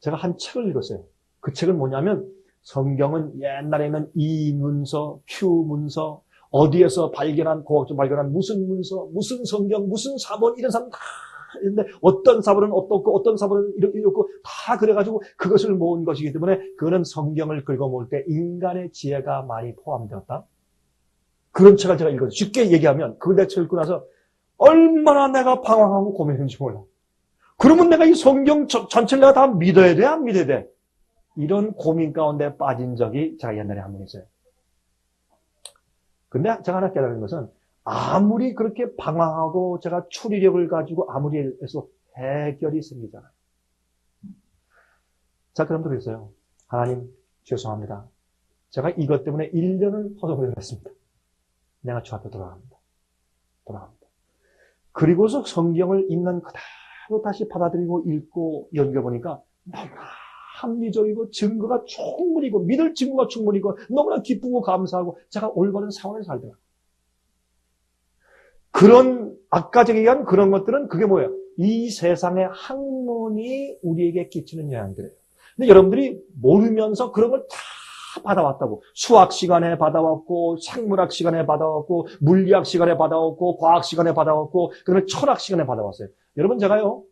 제가 한 책을 읽었어요. 그 책은 뭐냐면 성경은 옛날에는 이 문서, Q 문서, 어디에서 발견한, 고학적 발견한 무슨 문서, 무슨 성경, 무슨 사본, 이런 사람 다 있는데, 어떤 사본은 어떻고, 어떤 사본은 이렇고, 다 그래가지고 그것을 모은 것이기 때문에, 그거는 성경을 긁어모을 때 인간의 지혜가 많이 포함되었다. 그런 책을 제가 읽었어요. 쉽게 얘기하면, 그 내 책을 읽고 나서, 얼마나 내가 방황하고 고민했는지 몰라. 그러면 내가 이 성경 전체를 내가 다 믿어야 돼? 안 믿어야 돼? 이런 고민 가운데 빠진 적이 제가 옛날에 한 번 있어요. 근데 제가 하나 깨달은 것은 아무리 그렇게 방황하고 제가 추리력을 가지고 아무리 해서 해결이 생기잖아요. 자, 그럼 그랬어요. 하나님, 죄송합니다. 제가 이것 때문에 1년을 허송을 했습니다. 내가 주 앞에 돌아갑니다. 그리고서 성경을 읽는 그대로 다시 받아들이고 읽고 연결해보니까 합리적이고 증거가 충분히고 믿을 증거가 충분히고 너무나 기쁘고 감사하고 제가 올바른 상황에서 살더라고요. 그런 아까 제가 얘기한 그런 것들은 그게 뭐예요? 이 세상의 학문이 우리에게 끼치는 영향들이에요. 근데 여러분들이 모르면서 그런 걸 다 받아왔다고. 수학 시간에 받아왔고 생물학 시간에 받아왔고 물리학 시간에 받아왔고 과학 시간에 받아왔고 그다음에 철학 시간에 받아왔어요. 여러분 제가요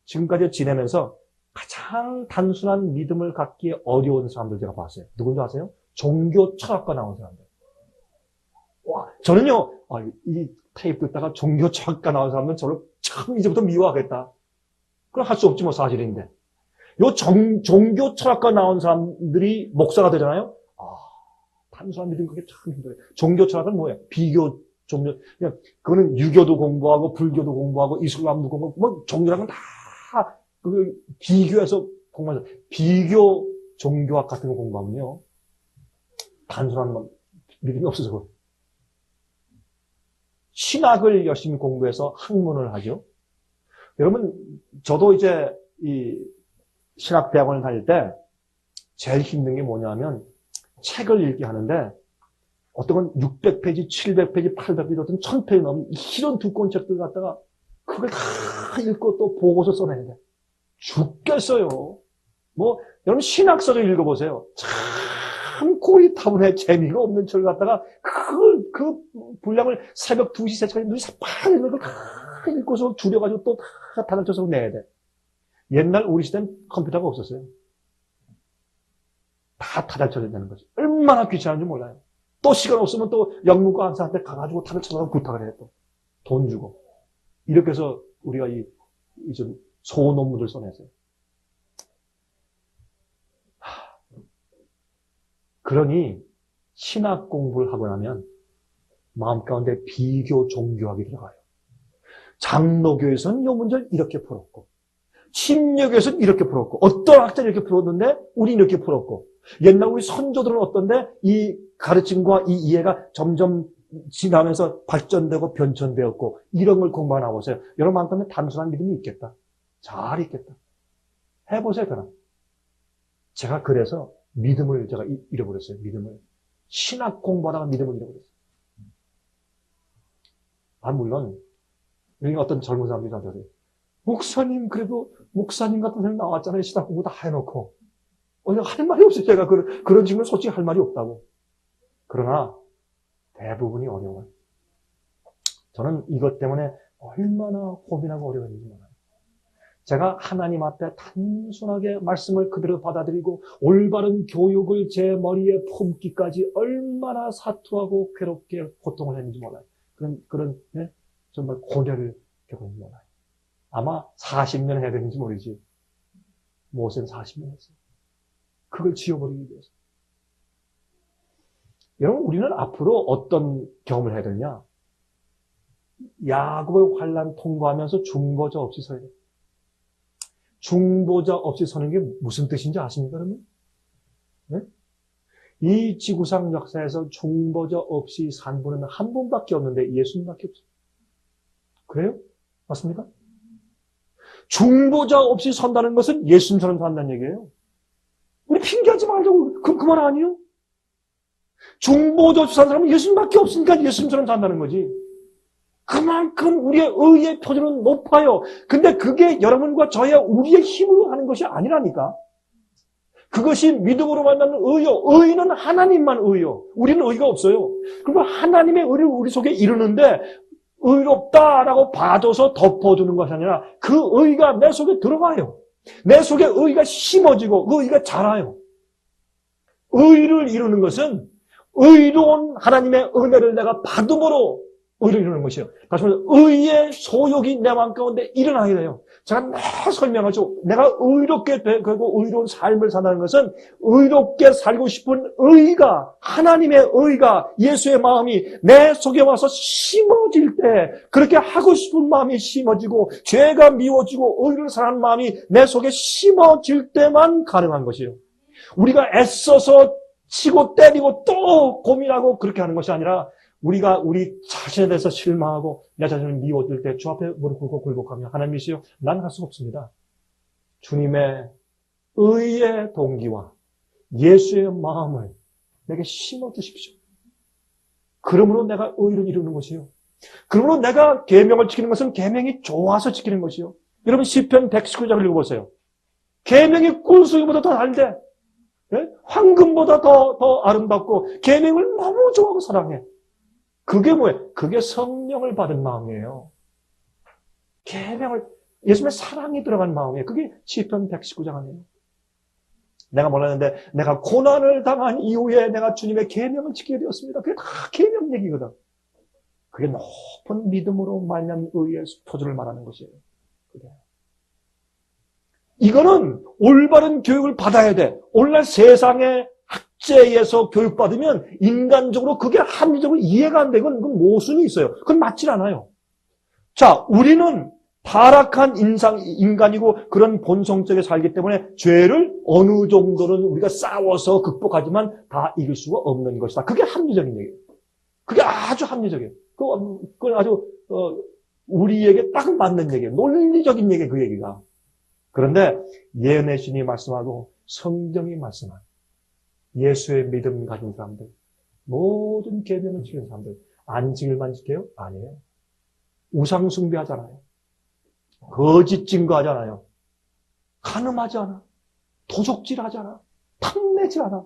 지금까지 지내면서 가장 단순한 믿음을 갖기 어려운 사람들 제가 봤어요. 누군지 아세요? 종교 철학과 나온 사람들. 와, 저는요, 이 테이프 듣다가 종교 철학과 나온 사람은 저를 참 이제부터 미워하겠다. 그럼 할 수 없지 뭐 사실인데. 요 종교 철학과 나온 사람들이 목사가 되잖아요? 단순한 믿음 그게 참 힘들어요. 종교 철학은 뭐예요? 비교 종교. 그냥 그거는 유교도 공부하고 불교도 공부하고 이슬람도 공부하고 뭐 종교라는 건 다 그 비교해서 공부하죠. 비교 종교학 같은 거 공부하면요. 단순한 믿음이 없어서. 신학을 열심히 공부해서 학문을 하죠. 여러분, 저도 이제 이 신학대학원을 다닐 때 제일 힘든 게 뭐냐면 책을 읽게 하는데 어떤 건 600페이지, 700페이지, 800페이지, 어떤 1000페이지 넘는 이런 두꺼운 책들 갖다가 그걸 다 읽고 또 보고서 써내야 돼. 죽겠어요. 여러분 신학서를 읽어보세요. 참 고리타분해 재미가 없는 책을 갖다가 그 분량을 새벽 2시, 3시까지 눈이 새파랗게 읽는 걸 다 읽고서 줄여가지고 또 다 다달쳐서 내야 돼. 옛날 우리 시대는 컴퓨터가 없었어요. 다 다달쳐야 된다는 거죠. 얼마나 귀찮은지 몰라요. 또 시간 없으면 또 영문과 한사한테 가가지고 다달쳐서 부탁을 해요. 또 돈 주고. 이렇게 해서 우리가 좀 소논문을 써냈어요. 그러니 신학 공부를 하고 나면 마음 가운데 비교 종교학이 들어가요. 장로교에서는 이 문제를 이렇게 풀었고 침례교에서는 이렇게 풀었고 어떤 학자는 이렇게 풀었는데 우리는 이렇게 풀었고 옛날 우리 선조들은 어떤데 이 가르침과 이 이해가 점점 지나면서 발전되고 변천되었고 이런 걸 공부하나 보세요. 여러분 마음 가운데 단순한 믿음이 있겠다. 잘 있겠다. 해보세요, 그럼. 제가 그래서 믿음을 제가 잃어버렸어요. 믿음을. 신학 공부하다가 믿음을 잃어버렸어요. 물론 여기 어떤 젊은 사람들이 저한테 목사님 그래도 목사님 같은 사람이 나왔잖아요. 신학 공부 다 해놓고. 할 말이 없어요. 제가 그런 질문 솔직히 할 말이 없다고. 그러나 대부분이 어려워요. 저는 이것 때문에 얼마나 고민하고 어려웠는지 몰라요. 제가 하나님 앞에 단순하게 말씀을 그대로 받아들이고 올바른 교육을 제 머리에 품기까지 얼마나 사투하고 괴롭게 고통을 했는지 몰라요. 정말 고뇌를 겪었는지 몰라요. 아마 40년 해야 되는지 모르지. 모세는 40년 했어요. 그걸 지워버리기 위해서. 여러분, 우리는 앞으로 어떤 경험을 해야 되냐? 야곱의 환난 통과하면서 중보자 없이 서야 돼요. 중보자 없이 서는 게 무슨 뜻인지 아십니까, 여러분? 네? 이 지구상 역사에서 중보자 없이 산 분은 한 분밖에 없는데 예수님밖에 없어요. 그래요? 맞습니까? 중보자 없이 선다는 것은 예수님처럼 산다는 얘기예요. 우리 핑계하지 말자고. 그 말 아니에요? 중보자 없이 산 사람은 예수님밖에 없으니까 예수님처럼 산다는 거지. 그만큼 우리의 의의 표준은 높아요. 근데 그게 여러분과 저의 우리의 힘으로 하는 것이 아니라니까. 그것이 믿음으로 만나는 의요. 의는 하나님만 의요. 우리는 의가 없어요. 그리고 하나님의 의를 우리 속에 이루는데 의롭다라고 봐줘서 덮어두는 것이 아니라 그 의가 내 속에 들어가요. 내 속에 의가 심어지고 그 의가 자라요. 의를 이루는 것은 의로운 하나님의 은혜를 내가 받음으로 의를 이루는 것이요. 다시 말해서 의의 소욕이 내 마음 가운데 일어나게 돼요. 제가 늘 설명하죠. 내가 의롭게 되고 의로운 삶을 산다는 것은 의롭게 살고 싶은 의가, 하나님의 의가, 예수의 마음이 내 속에 와서 심어질 때 그렇게 하고 싶은 마음이 심어지고 죄가 미워지고 의를 사랑하는 마음이 내 속에 심어질 때만 가능한 것이에요. 우리가 애써서 치고 때리고 또 고민하고 그렇게 하는 것이 아니라 우리가 우리 자신에 대해서 실망하고 내 자신을 미워질 때 주 앞에 무릎 꿇고 굴복하며 하나님이시여 난 할 수가 없습니다. 주님의 의의 동기와 예수의 마음을 내게 심어주십시오. 그러므로 내가 의를 이루는 것이요. 그러므로 내가 계명을 지키는 것은 계명이 좋아서 지키는 것이요. 여러분 시편 119장을 읽어보세요. 계명이 꿀수유보다 더 달대. 네? 황금보다 더 아름답고 계명을 너무 좋아하고 사랑해. 그게 뭐예요? 그게 성령을 받은 마음이에요. 계명을, 예수님의 사랑이 들어간 마음이에요. 그게 시편 119장 아니에요. 내가 몰랐는데 내가 고난을 당한 이후에 내가 주님의 계명을 지키게 되었습니다. 그게 다 계명 얘기거든. 그게 높은 믿음으로 말미암은 의의 표준을 말하는 것이에요. 그게. 이거는 올바른 교육을 받아야 돼. 오늘날 세상의 학제에서 교육받으면 인간적으로 그게 합리적으로 이해가 안 되건 그건 모순이 있어요. 그건 맞질 않아요. 자, 우리는 타락한 인간이고 그런 본성적에 살기 때문에 죄를 어느 정도는 우리가 싸워서 극복하지만 다 이길 수가 없는 것이다. 그게 합리적인 얘기예요. 그게 아주 합리적이에요. 그건 아주 우리에게 딱 맞는 얘기예요. 논리적인 얘기예요, 그 얘기가. 그런데 예언의 신이 말씀하고 성경이 말씀한 예수의 믿음 가진 사람들, 모든 계명을 지키는 사람들, 안식일만 지켜요? 아니에요. 우상 숭배하잖아요. 거짓 증거하잖아요. 간음하지 않아. 도적질하지 않아. 탐내지 않아.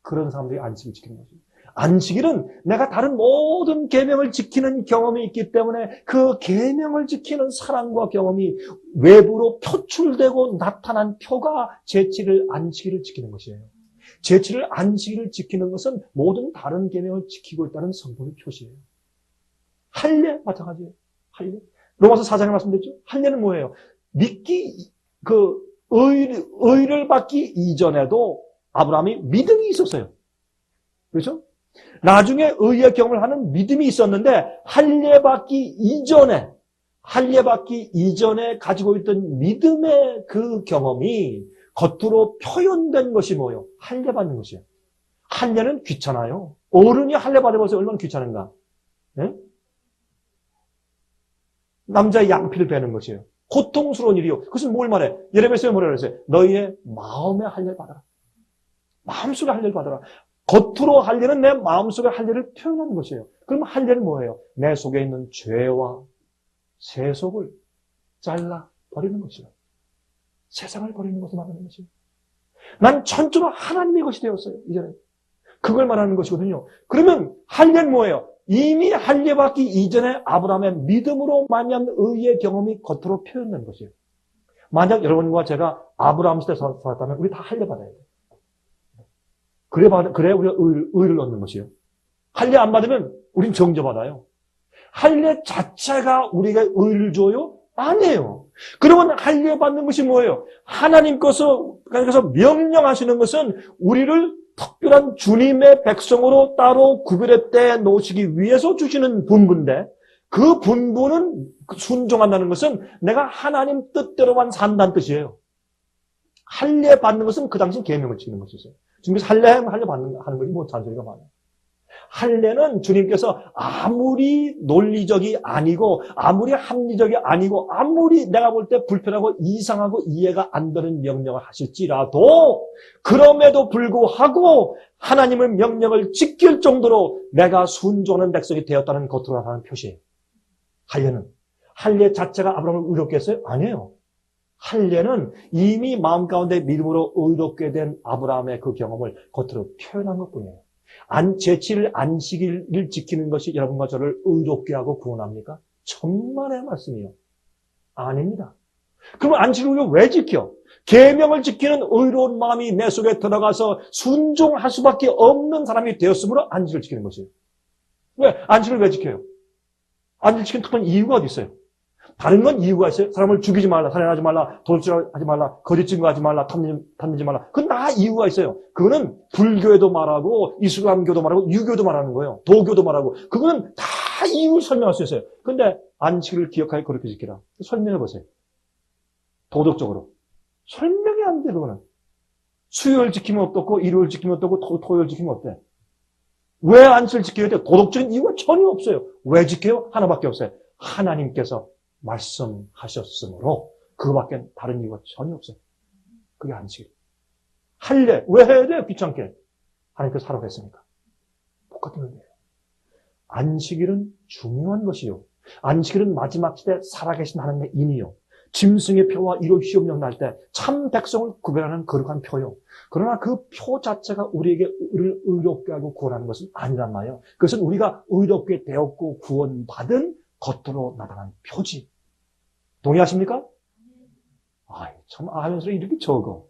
그런 사람들이 안식일 지키는 거죠. 안식일은 내가 다른 모든 계명을 지키는 경험이 있기 때문에 그 계명을 지키는 사랑과 경험이 외부로 표출되고 나타난 표가 제7일 안식일을 지키는 것이에요. 제7일 안식일을 지키는 것은 모든 다른 계명을 지키고 있다는 성품의 표시예요. 할례 마찬가지예요. 할례. 로마서 4장에 말씀드렸죠. 할례는 뭐예요? 의를 받기 이전에도 아브라함이 믿음이 있었어요. 그렇죠? 나중에 의의 경험을 하는 믿음이 있었는데 할례 받기 이전에 가지고 있던 믿음의 그 경험이 겉으로 표현된 것이 뭐예요? 할례 받는 것이에요. 할례는 귀찮아요. 어른이 할례 받아보세요. 얼마나 귀찮은가. 네? 남자의 양피를 베는 것이에요. 고통스러운 일이요. 그것은 뭘 말해? 예레미야서에 뭐라 그랬어요? 너희의 마음의 할례를 받아라. 마음속에 할례를 받아라. 겉으로 할례는 내 마음속의 할례를 표현하는 것이에요. 그럼 할례는 뭐예요? 내 속에 있는 죄와 세속을 잘라 버리는 것이에요. 세상을 버리는 것을 말하는 것이에요. 난 전적으로 하나님의 것이 되었어요. 이제는 그걸 말하는 것이거든요. 그러면 할례는 뭐예요? 이미 할례 받기 이전에 아브라함의 믿음으로 말미암는 의의 경험이 겉으로 표현된 것이에요. 만약 여러분과 제가 아브라함 시대에 살았다면 우리 다 할례 받아야 돼요. 그래 우리가 의를 얻는 것이에요. 할례 안 받으면 우린 정죄받아요. 할례 자체가 우리가 의를 줘요? 아니에요. 그러면 할례 받는 것이 뭐예요? 하나님께서 명령하시는 것은 우리를 특별한 주님의 백성으로 따로 구별해 떼 놓으시기 위해서 주시는 분부인데 그 분부는 순종한다는 것은 내가 하나님 뜻대로만 산다는 뜻이에요. 할례 받는 것은 그 당시 계명을 지키는 것이었어요. 지금에서 하는 것이 뭐 잔소리가 많아요. 할례는 주님께서 아무리 논리적이 아니고 아무리 합리적이 아니고 아무리 내가 볼 때 불편하고 이상하고 이해가 안 되는 명령을 하실지라도 그럼에도 불구하고 하나님의 명령을 지킬 정도로 내가 순종하는 백성이 되었다는 겉으로 나타나는 표시예요. 할례는. 할례 자체가 아브라함을 의롭게 했어요? 아니에요. 할례는 이미 마음 가운데 믿음으로 의롭게 된 아브라함의 그 경험을 겉으로 표현한 것뿐이에요. 제7일 안식일을 지키는 것이 여러분과 저를 의롭게 하고 구원합니까? 천만의 말씀이요. 아닙니다. 그럼 안식일을 왜 지켜? 계명을 지키는 의로운 마음이 내 속에 들어가서 순종할 수밖에 없는 사람이 되었으므로 안식일을 지키는 것이에요. 왜? 안식일을 왜 지켜요? 안식일 지키는 특별한 이유가 어디 있어요? 다른 건 이유가 있어요. 사람을 죽이지 말라, 살인하지 말라, 도둑질하지 말라, 거짓 증거하지 말라, 탐내지 말라. 그건 다 이유가 있어요. 그거는 불교에도 말하고 이슬람교도 말하고 유교도 말하는 거예요. 도교도 말하고. 그거는 다 이유를 설명할 수 있어요. 근데 안식일을 기억하여 그렇게 지키라. 설명해 보세요. 도덕적으로. 설명이 안 돼, 그거는. 수요일 지키면 어떻고, 일요일 지키면 어떻고, 토요일 지키면 어때? 왜 안식일 지켜야 돼요? 도덕적인 이유가 전혀 없어요. 왜 지켜요? 하나밖에 없어요. 하나님께서 말씀하셨으므로 그거밖에 다른 이유가 전혀 없어요. 그게 안식일. 할례 왜 해야 돼요? 귀찮게. 하나님께서 하라고 했으니까. 똑같은 의미예요. 안식일은 중요한 것이요. 안식일은 마지막 시대 살아계신 하나님의 인이요. 짐승의 표와 이로 시험령 날 때 참 백성을 구별하는 거룩한 표요. 그러나 그 표 자체가 우리에게 의롭게 하고 구원하는 것은 아니란 말이에요. 그것은 우리가 의롭게 되었고 구원받은 겉으로 나타난 표지. 동의하십니까? 참 하면서 이렇게 적어.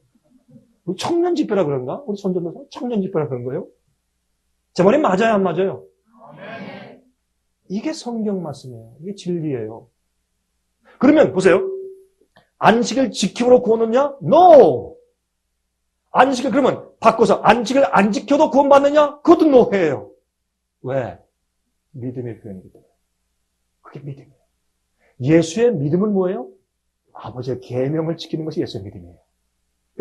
우리 청년 집회라 그런가? 우리 손전도사 청년 집회라 그런 거예요? 제 말이 맞아요, 안 맞아요? 이게 성경 말씀이에요. 이게 진리예요. 그러면 보세요. 안식을 지킴으로 구원받느냐? No! 안식을 그러면 바꿔서 안식을 안 지켜도 구원받느냐? 그것도 no예요. 왜? 믿음의 표현이기 때문에. 그게 믿음이에요. 예수의 믿음은 뭐예요? 아버지의 계명을 지키는 것이 예수의 믿음이에요.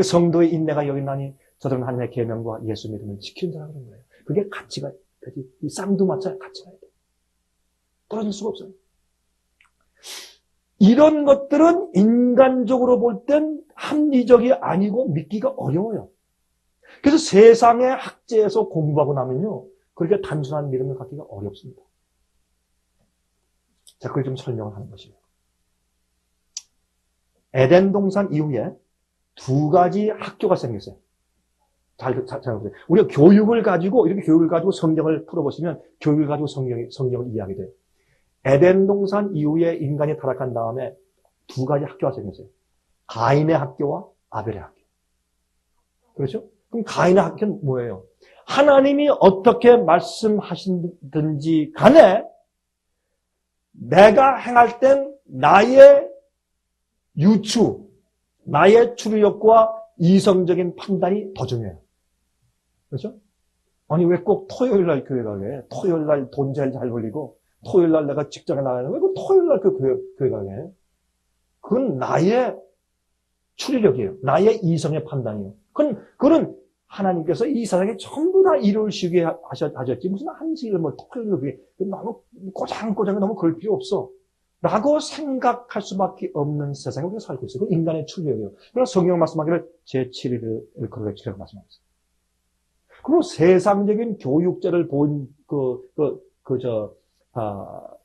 성도의 인내가 여기 나니 저들은 하나님의 계명과 예수 믿음을 지키는 자라 그런 거예요. 그게 가치가 되지. 이 쌍두마차의 가치가 돼요. 떨어질 수가 없어요. 이런 것들은 인간적으로 볼 땐 합리적이 아니고 믿기가 어려워요. 그래서 세상의 학제에서 공부하고 나면요, 그렇게 단순한 믿음을 갖기가 어렵습니다. 자, 그걸 좀 설명을 하는 것이에요. 에덴 동산 이후에 두 가지 학교가 생겼어요. 잘 보세요. 우리가 교육을 가지고, 이렇게 교육을 가지고 성경을 풀어보시면 교육을 가지고 성경을 이해하게 돼요. 에덴 동산 이후에 인간이 타락한 다음에 두 가지 학교가 생겼어요. 가인의 학교와 아벨의 학교. 그렇죠? 그럼 가인의 학교는 뭐예요? 하나님이 어떻게 말씀하시든지 간에 내가 행할 땐 나의 유추, 나의 추리력과 이성적인 판단이 더 중요해요. 그렇죠? 아니 왜 꼭 토요일 날 교회 가게? 토요일 날 돈 제일 잘 벌리고 토요일 날 내가 직장에 나가는 왜 그 토요일 날 그 교회 가게? 그건 나의 추리력이에요. 나의 이성의 판단이에요. 그건 하나님께서 이 세상에 전부 다 이루시게 하셨지. 무슨 한식을 뭐 토요일로 그게 너무 꼬장꼬장 너무 그럴 필요 없어. 라고 생각할 수밖에 없는 세상에 우리가 살고 있어요. 그건 인간의 추리력이에요. 그래서 성경 말씀하기를 제7일을 그렇게 지키라고 말씀하셨어요. 그리고 세상적인 교육제를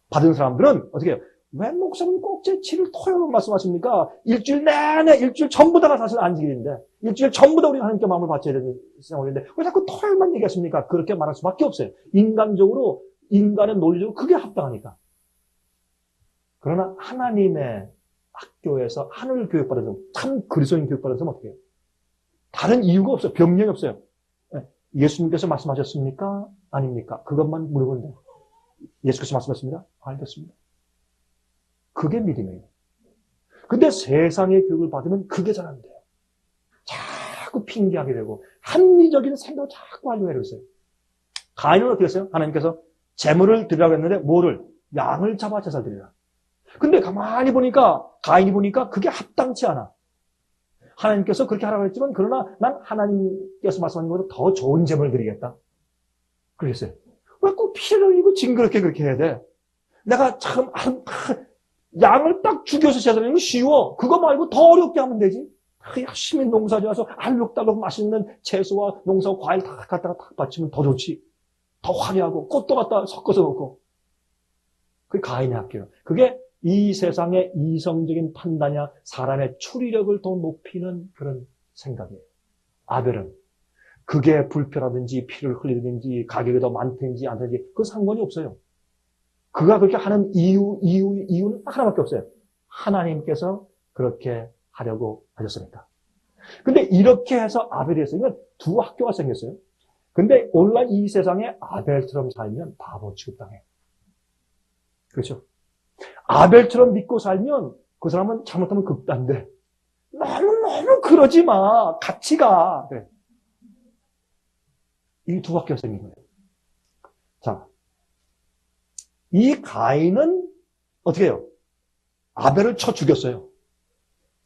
받은 사람들은 어떻게 해요? 왜 목사님 꼭 제 7일 토요일로 말씀하십니까? 일주일 내내, 일주일 전부 다가 사실 안식일인데, 일주일 전부 다 우리가 하나님께 마음을 바쳐야 되는 상황인데, 왜 자꾸 토요일만 얘기하십니까? 그렇게 말할 수밖에 없어요. 인간적으로, 인간의 논리적으로 그게 합당하니까. 그러나 하나님의 학교에서 하늘 교육받은 사람, 참 그리스도인 교육받은 사람은 어떻게 해요? 다른 이유가 없어요. 변명이 없어요. 예수님께서 말씀하셨습니까? 아닙니까? 그것만 물어보면 돼요. 예수께서 말씀하셨습니다. 알겠습니다. 그게 믿음이에요. 근데 세상의 교육을 받으면 그게 잘 안 돼요. 자꾸 핑계하게 되고 합리적인 생각을 자꾸 하려고 해요. 가인은 어떻게 했어요? 하나님께서 재물을 드리라고 했는데 뭐를? 양을 잡아 제사 드리라. 근데 가만히 보니까 가인이 보니까 그게 합당치 않아. 하나님께서 그렇게 하라고 했지만 그러나 난 하나님께서 말씀하신 것보다 더 좋은 재물을 드리겠다. 그랬어요. 왜 꼭 피를 흘리고 징그럽게 그렇게 해야 돼? 내가 참 양을 딱 죽여서 제사드리는 건 쉬워. 그거 말고 더 어렵게 하면 되지. 열심히 농사지어서 알록달록 맛있는 채소와 농사와 과일 다 갖다가 딱 바치면 더 좋지. 더 화려하고 꽃도 갖다 섞어서 넣고. 그게 가인의 학교예요. 그게 이 세상의 이성적인 판단이야 사람의 추리력을 더 높이는 그런 생각이에요. 아벨은 그게 불편하든지 피를 흘리든지 가격이 더 많든지 안 되든지 그 상관이 없어요. 그가 그렇게 하는 이유는 하나밖에 없어요. 하나님께서 그렇게 하려고 하셨으니까. 근데 이렇게 해서 아벨이 했으니까 두 학교가 생겼어요. 근데 오늘날 이 세상에 아벨처럼 살면 바보 취급당해요. 그렇죠? 아벨처럼 믿고 살면 그 사람은 잘못하면 극단돼. 너무 그러지 마. 같이 가. 그래. 이 두 학교가 생긴 거예요. 자, 이 가인은 어떻게 해요? 아벨을 쳐 죽였어요.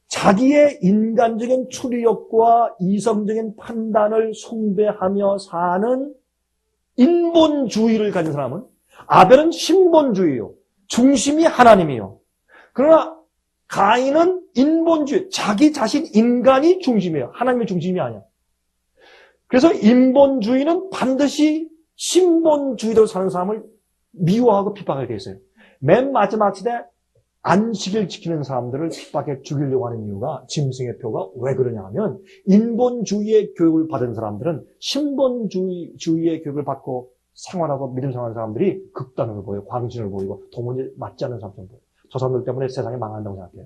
자기의 인간적인 추리력과 이성적인 판단을 숭배하며 사는 인본주의를 가진 사람은 아벨은 신본주의예요. 중심이 하나님이요. 그러나 가인은 인본주의, 자기 자신 인간이 중심이에요. 하나님의 중심이 아니야. 그래서 인본주의는 반드시 신본주의로 사는 사람을 미워하고 핍박하게 돼 있어요. 맨 마지막 시대 안식일 지키는 사람들을 핍박해 죽이려고 하는 이유가 짐승의 표가 왜 그러냐 하면 인본주의의 교육을 받은 사람들은 신본주의의 교육을 받고 생활하고 믿음 생활하는 사람들이 극단을 보여요. 광진을 보이고 도무지 맞지 않는 사람처럼 보여요. 저 사람들 때문에 세상이 망한다고 생각해요.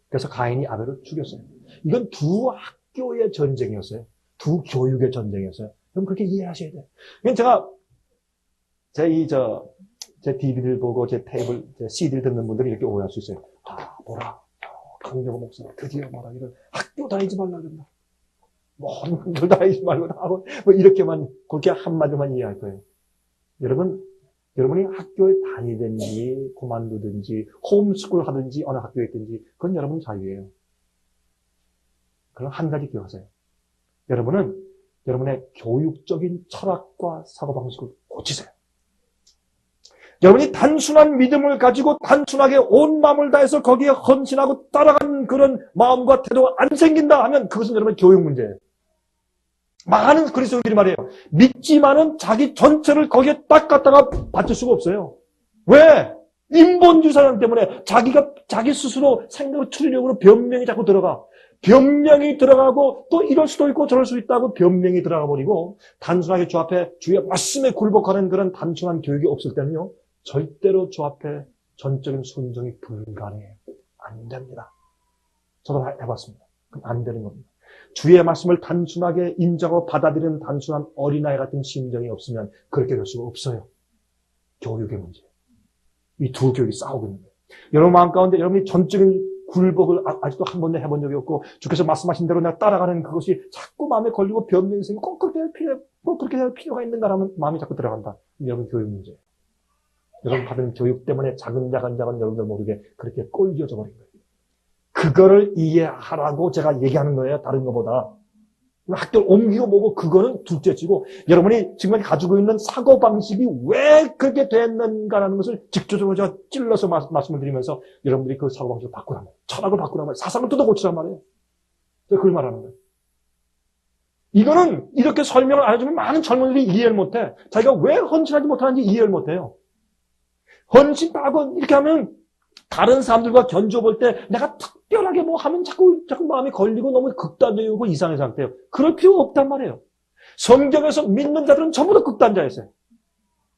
그래서 가인이 아벨을 죽였어요. 이건 두 학교의 전쟁이었어요. 두 교육의 전쟁이었어요. 그럼 그렇게 이해하셔야 돼요. 제가 제 DVD를 보고 제 CD를 듣는 분들이 이렇게 오해할 수 있어요. 뭐라. 강정호 목사 드디어 뭐라 이런 학교 다니지 말라 그런다. 모든 분들 다니지 말고 하고 뭐 이렇게만 그렇게 한마디만 이해할 거예요. 여러분이 학교에 다니든지 그만두든지 홈스쿨 하든지 어느 학교에 있든지 그건 여러분 자유예요. 그럼 한 가지 기억하세요. 여러분은 여러분의 교육적인 철학과 사고방식을 고치세요. 여러분이 단순한 믿음을 가지고 단순하게 온 마음을 다해서 거기에 헌신하고 따라가는 그런 마음과 태도가 안 생긴다 하면 그것은 여러분의 교육 문제예요. 많은 그리스도인들이 말해요. 믿지만은 자기 전체를 거기에 딱 갖다가 바칠 수가 없어요. 왜? 인본주의 사람 때문에 자기 스스로 생각을 추리력으로 변명이 자꾸 들어가. 변명이 들어가고 또 이럴 수도 있고 저럴 수 있다고 변명이 들어가 버리고 단순하게 주 앞에 주의 말씀에 굴복하는 그런 단순한 교육이 없을 때는요. 절대로 주 앞에 전적인 순종이 불가능해요. 안 됩니다. 저도 해봤습니다. 그럼 안 되는 겁니다. 주의 말씀을 단순하게 인정하고 받아들이는 단순한 어린아이 같은 심정이 없으면 그렇게 될 수가 없어요. 교육의 문제. 이 두 교육이 싸우고 있는 거예요. 여러분 마음 가운데 여러분이 전적인 굴복을 아직도 한 번도 해본 적이 없고 주께서 말씀하신 대로 내가 따라가는 그것이 자꾸 마음에 걸리고 변명이 생기고 꼭 그렇게 할 필요가 있는가라는 마음이 자꾸 들어간다. 여러분 교육 문제예요. 여러분 받은 교육 때문에 작은 여러분들 모르게 그렇게 꼴겨져 버린 거예요. 그거를 이해하라고 제가 얘기하는 거예요. 다른 것보다. 학교를 옮기고 뭐고 그거는 둘째치고 여러분이 지금 가지고 있는 사고방식이 왜 그렇게 됐는가라는 것을 직접적으로 제가 찔러서 말씀을 드리면서 여러분들이 그 사고방식을 바꾸란 말이에요. 철학을 바꾸란 말이에요. 사상을 뜯어고치란 말이에요. 제가 그걸 말하는 거예요. 이거는 이렇게 설명을 안 해주면 많은 젊은이들이 이해를 못해. 자기가 왜 헌신하지 못하는지 이해를 못해요. 헌신하고 이렇게 하면 다른 사람들과 견줘볼 때 내가 특별하게 뭐 하면 자꾸 마음이 걸리고 너무 극단적이고 이상한 상태예요. 그럴 필요가 없단 말이에요. 성경에서 믿는 자들은 전부 다 극단자였어요.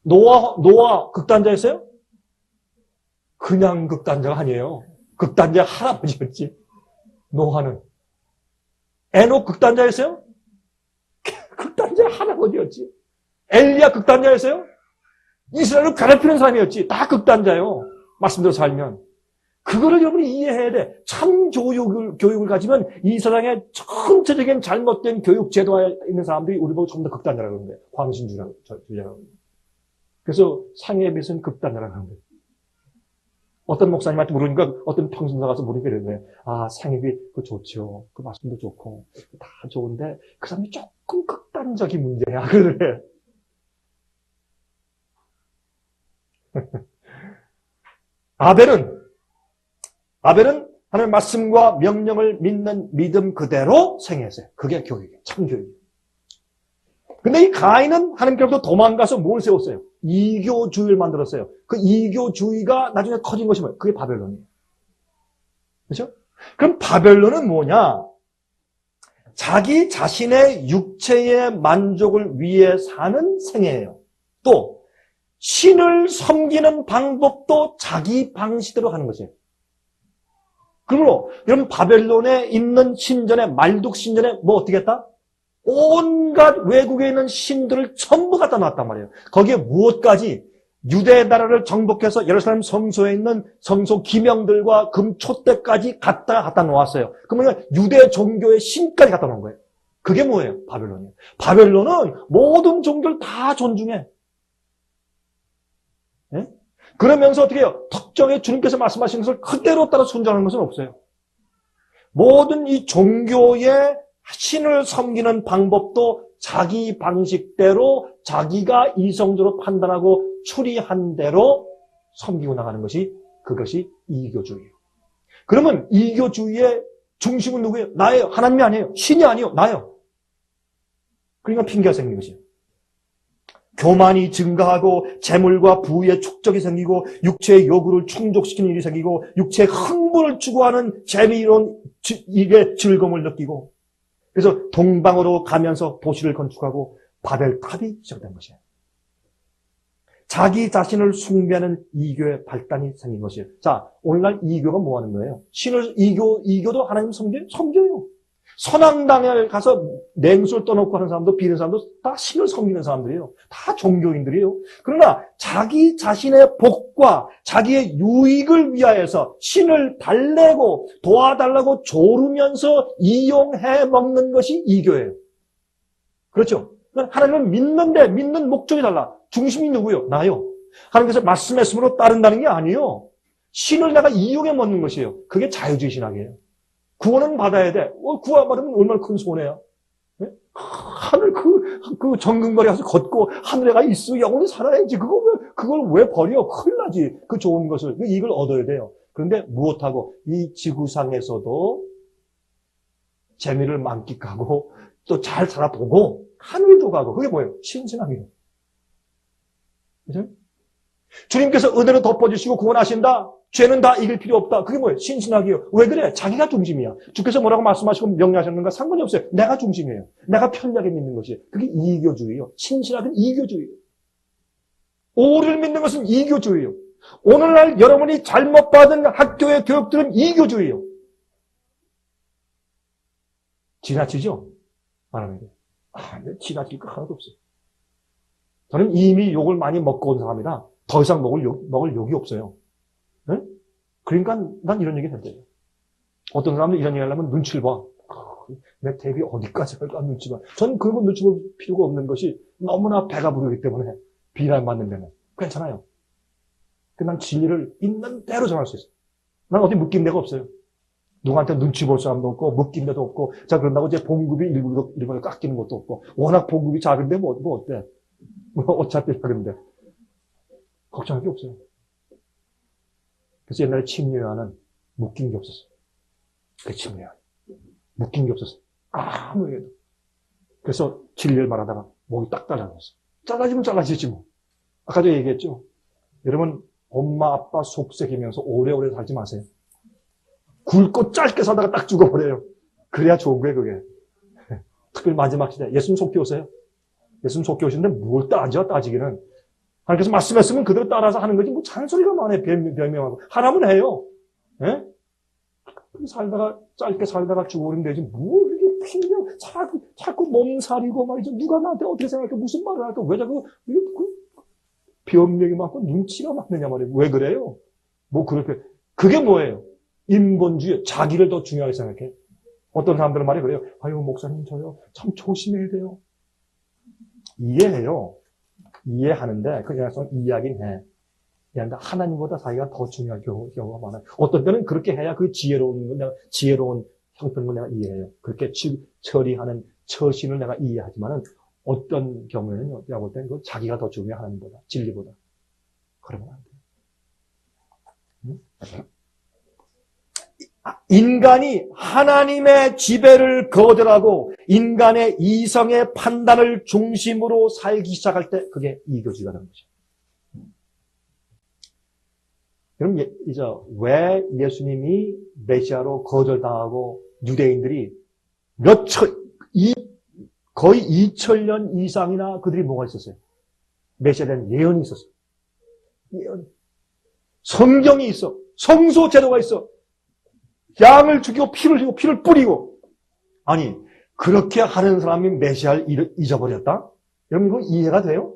노아 극단자였어요? 그냥 극단자가 아니에요. 극단자 할아버지였지. 노아는. 에녹 극단자였어요? 극단자 할아버지였지. 엘리야 극단자였어요? 이스라엘을 괴롭히는 사람이었지. 다 극단자요. 말씀대로 살면. 그거를 여러분이 이해해야 돼. 참 교육을 가지면 이 세상에 전체적인 잘못된 교육 제도에 있는 사람들이 우리 보고 좀 더 극단자라고 하는 거예요. 광신주의라고. 그래서 상해에 비해서는 극단자라고 하는 거예요. 어떤 목사님한테 물으니까 어떤 평신사 가서 물으니까 이런 거예요. 아, 상해비 그거 좋죠. 그 말씀도 좋고 다 좋은데 그 사람이 조금 극단적인 문제야. 그래. 아벨은 하나님의 말씀과 명령을 믿는 믿음 그대로 생애했어요. 그게 교육이에요. 참 교육이에요. 근데 이 가인은 하나님께로부터 도망가서 뭘 세웠어요? 이교주의를 만들었어요. 그 이교주의가 나중에 커진 것이 뭐예요? 그게 바벨론이에요. 그렇죠? 그럼 바벨론은 뭐냐? 자기 자신의 육체의 만족을 위해 사는 생애예요. 또 신을 섬기는 방법도 자기 방식대로 하는 것이에요. 그러므로 여러분 바벨론에 있는 신전에 말둑 신전에 뭐 어떻게 했다? 온갖 외국에 있는 신들을 전부 갖다 놨단 말이에요. 거기에 무엇까지 유대 나라를 정복해서 예루살렘 성소에 있는 성소 기명들과 금촛대까지 갖다 놓았어요. 그러면 유대 종교의 신까지 갖다 놓은 거예요. 그게 뭐예요? 바벨론이에요. 바벨론은 모든 종교를 다 존중해. 네? 그러면서 어떻게 해요? 특정의 주님께서 말씀하신 것을 그대로 따라 순종하는 것은 없어요. 모든 이 종교의 신을 섬기는 방법도 자기 방식대로 자기가 이성적으로 판단하고 추리한 대로 섬기고 나가는 것이 그것이 이교주의예요. 그러면 이교주의의 중심은 누구예요? 나예요. 하나님이 아니에요. 신이 아니에요. 나예요. 그러니까 핑계가 생긴 것이에요. 교만이 증가하고 재물과 부의 축적이 생기고 육체의 요구를 충족시키는 일이 생기고 육체의 흥분을 추구하는 재미로운 이게 즐거움을 느끼고 그래서 동방으로 가면서 도시를 건축하고 바벨탑이 시작된 것이에요. 자기 자신을 숭배하는 이교의 발단이 생긴 것이에요. 자, 오늘날 이교가 뭐 하는 거예요? 이교도 하나님 섬겨요. 선앙당에 가서 냉수를 떠놓고 하는 사람도 비는 사람도 다 신을 섬기는 사람들이에요. 다 종교인들이에요. 그러나 자기 자신의 복과 자기의 유익을 위하여서 신을 달래고 도와달라고 조르면서 이용해 먹는 것이 이교예요. 그렇죠? 하나님을 믿는데 믿는 목적이 달라. 중심이 누구요? 나요. 하나님께서 말씀했으므로 따른다는 게 아니에요. 신을 내가 이용해 먹는 것이에요. 그게 자유주의 신학이에요. 구원은 받아야 돼. 구원받으면 얼마나 큰 손해야. 네? 하늘 그 정금거리 가서 걷고 하늘에 가 있어 영원히 살아야지. 그걸 왜 버려? 큰일 나지. 그 좋은 것을. 이걸 얻어야 돼요. 그런데 무엇하고 이 지구상에서도 재미를 만끽하고 또 잘 살아보고 하늘도 가고 그게 뭐예요? 신신학이에요. 그죠? 주님께서 은혜로 덮어주시고 구원하신다. 죄는 다 이길 필요 없다. 그게 뭐예요? 신신학이에요. 왜 그래? 자기가 중심이야. 주께서 뭐라고 말씀하시고 명령하셨는가 상관이 없어요. 내가 중심이에요. 내가 편리하게 믿는 것이에요. 그게 이교주의예요. 신신학은 이교주의예요. 오를 믿는 것은 이교주의예요. 오늘날 여러분이 잘못 받은 학교의 교육들은 이교주의예요. 지나치죠? 말하는 게. 지나칠 거 하나도 없어요. 저는 이미 욕을 많이 먹고 온 사람이라 더 이상 먹을 욕이 없어요. 네? 그러니까 난 이런 얘기 된대요. 어떤 사람들 이런 얘기 하려면 눈치를 봐. 내 대비 어디까지 할까 눈치 봐. 저는 그런 건 눈치 볼 필요가 없는 것이 너무나 배가 부르기 때문에 비난받는 데는 괜찮아요. 난 진리를 있는 대로 전할 수 있어요. 난 어디 묶인 데가 없어요. 누구한테 눈치 볼 사람도 없고 묶인 데도 없고 자 그런다고 이제 봉급이 일부러 깎이는 것도 없고 워낙 봉급이 작은데 뭐 어때? 어차피 작은데 걱정할 게 없어요. 그래서 옛날에 침례요한은 묶인 게 없었어요. 그 침례요한 묶인 게 없었어요. 아무 얘기도. 그래서 진리를 말하다가 목이 딱 잘라졌어요. 잘라지면 잘라지지 뭐. 아까도 얘기했죠. 여러분 엄마 아빠 속삭이면서 오래오래 살지 마세요. 굵고 짧게 살다가 딱 죽어버려요. 그래야 좋은 거예요, 그게. 특별히 마지막 시대. 예수님 속기 오세요. 예수님 속기 오시는데 뭘 따지기는. 하나님께서 말씀했으면 그대로 따라서 하는 거지. 뭐 잔소리가 많아요. 변명하고. 하라면 해요. 예? 살다가, 짧게 살다가 죽어버리면 되지. 뭘 이렇게 핑계, 자꾸 몸살이고 말이죠. 누가 나한테 어떻게 생각해? 무슨 말을 할까? 왜 자꾸, 변명이 많고 눈치가 많느냐 말이에요. 왜 그래요? 뭐 그렇게. 그게 뭐예요? 인본주의. 자기를 더 중요하게 생각해. 어떤 사람들은 말이 그래요. 아유, 목사님, 저요. 참 조심해야 돼요. 이해해요. 이해하는데, 그냥 이해하긴 해. 그런데 하나님보다 자기가 더 중요한 경우가 많아요. 어떤 때는 그렇게 해야 그 지혜로운 형편을 내가 이해해요. 그렇게 처리하는 처신을 내가 이해하지만은 어떤 경우에는 내가 볼 때는 그 자기가 더 중요해, 하나님보다, 진리보다. 그러면 안 돼요. 응? 인간이 하나님의 지배를 거절하고 인간의 이성의 판단을 중심으로 살기 시작할 때 그게 이교주의가 되는 거죠. 그럼 이제 왜 예수님이 메시아로 거절당하고 유대인들이 거의 2000년 이상이나 그들이 뭐가 있었어요? 메시아에 대한 예언이 있었어요. 예언. 성경이 있어. 성소 제도가 있어. 양을 죽이고 피를 흘리고 피를 뿌리고. 아니, 그렇게 하는 사람이 메시아를 잊어버렸다? 여러분 그거 이해가 돼요?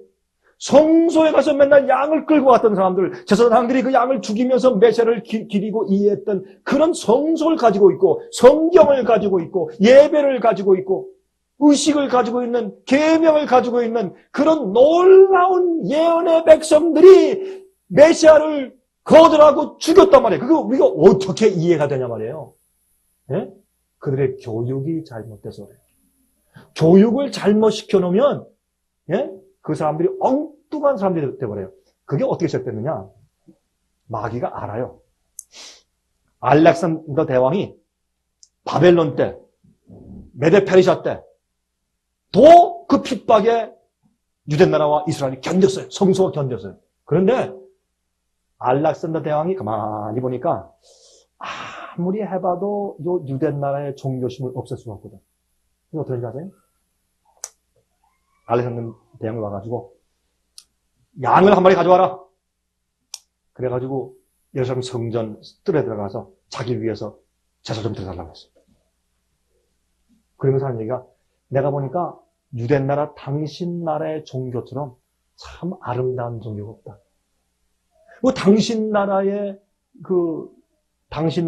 성소에 가서 맨날 양을 끌고 왔던 사람들, 제사장들이 그 양을 죽이면서 메시아를 기리고 이해했던 그런 성소를 가지고 있고, 성경을 가지고 있고, 예배를 가지고 있고, 의식을 가지고 있는, 계명을 가지고 있는 그런 놀라운 예언의 백성들이 메시아를 거절하고 죽였단 말이에요. 그거 우리가 어떻게 이해가 되냐 말이에요. 예? 그들의 교육이 잘못돼서 그래요. 교육을 잘못 시켜놓으면, 예? 그 사람들이 엉뚱한 사람들이 되어버려요. 그게 어떻게 시작됐느냐? 마귀가 알아요. 알렉산더 대왕이 바벨론 때, 메데 페르시아 때, 도 그 핍박에 유대나라와 이스라엘이 견뎠어요. 성소가 견뎠어요. 그런데 알렉산더 대왕이 가만히 보니까 아무리 해봐도 요 유대나라의 종교심을 없앨 수가 없거든. 그래서 어떻게 하세요? 알렉산더 대왕이 와가지고 양을 한 마리 가져와라. 그래가지고 예루살렘 성전 뜰에 들어가서 자기 위해서 제사 좀 드려달라고 했어요. 그러면서 하는 얘기가, 내가 보니까 유대나라 당신 나라의 종교처럼 참 아름다운 종교가 없다. 뭐 당신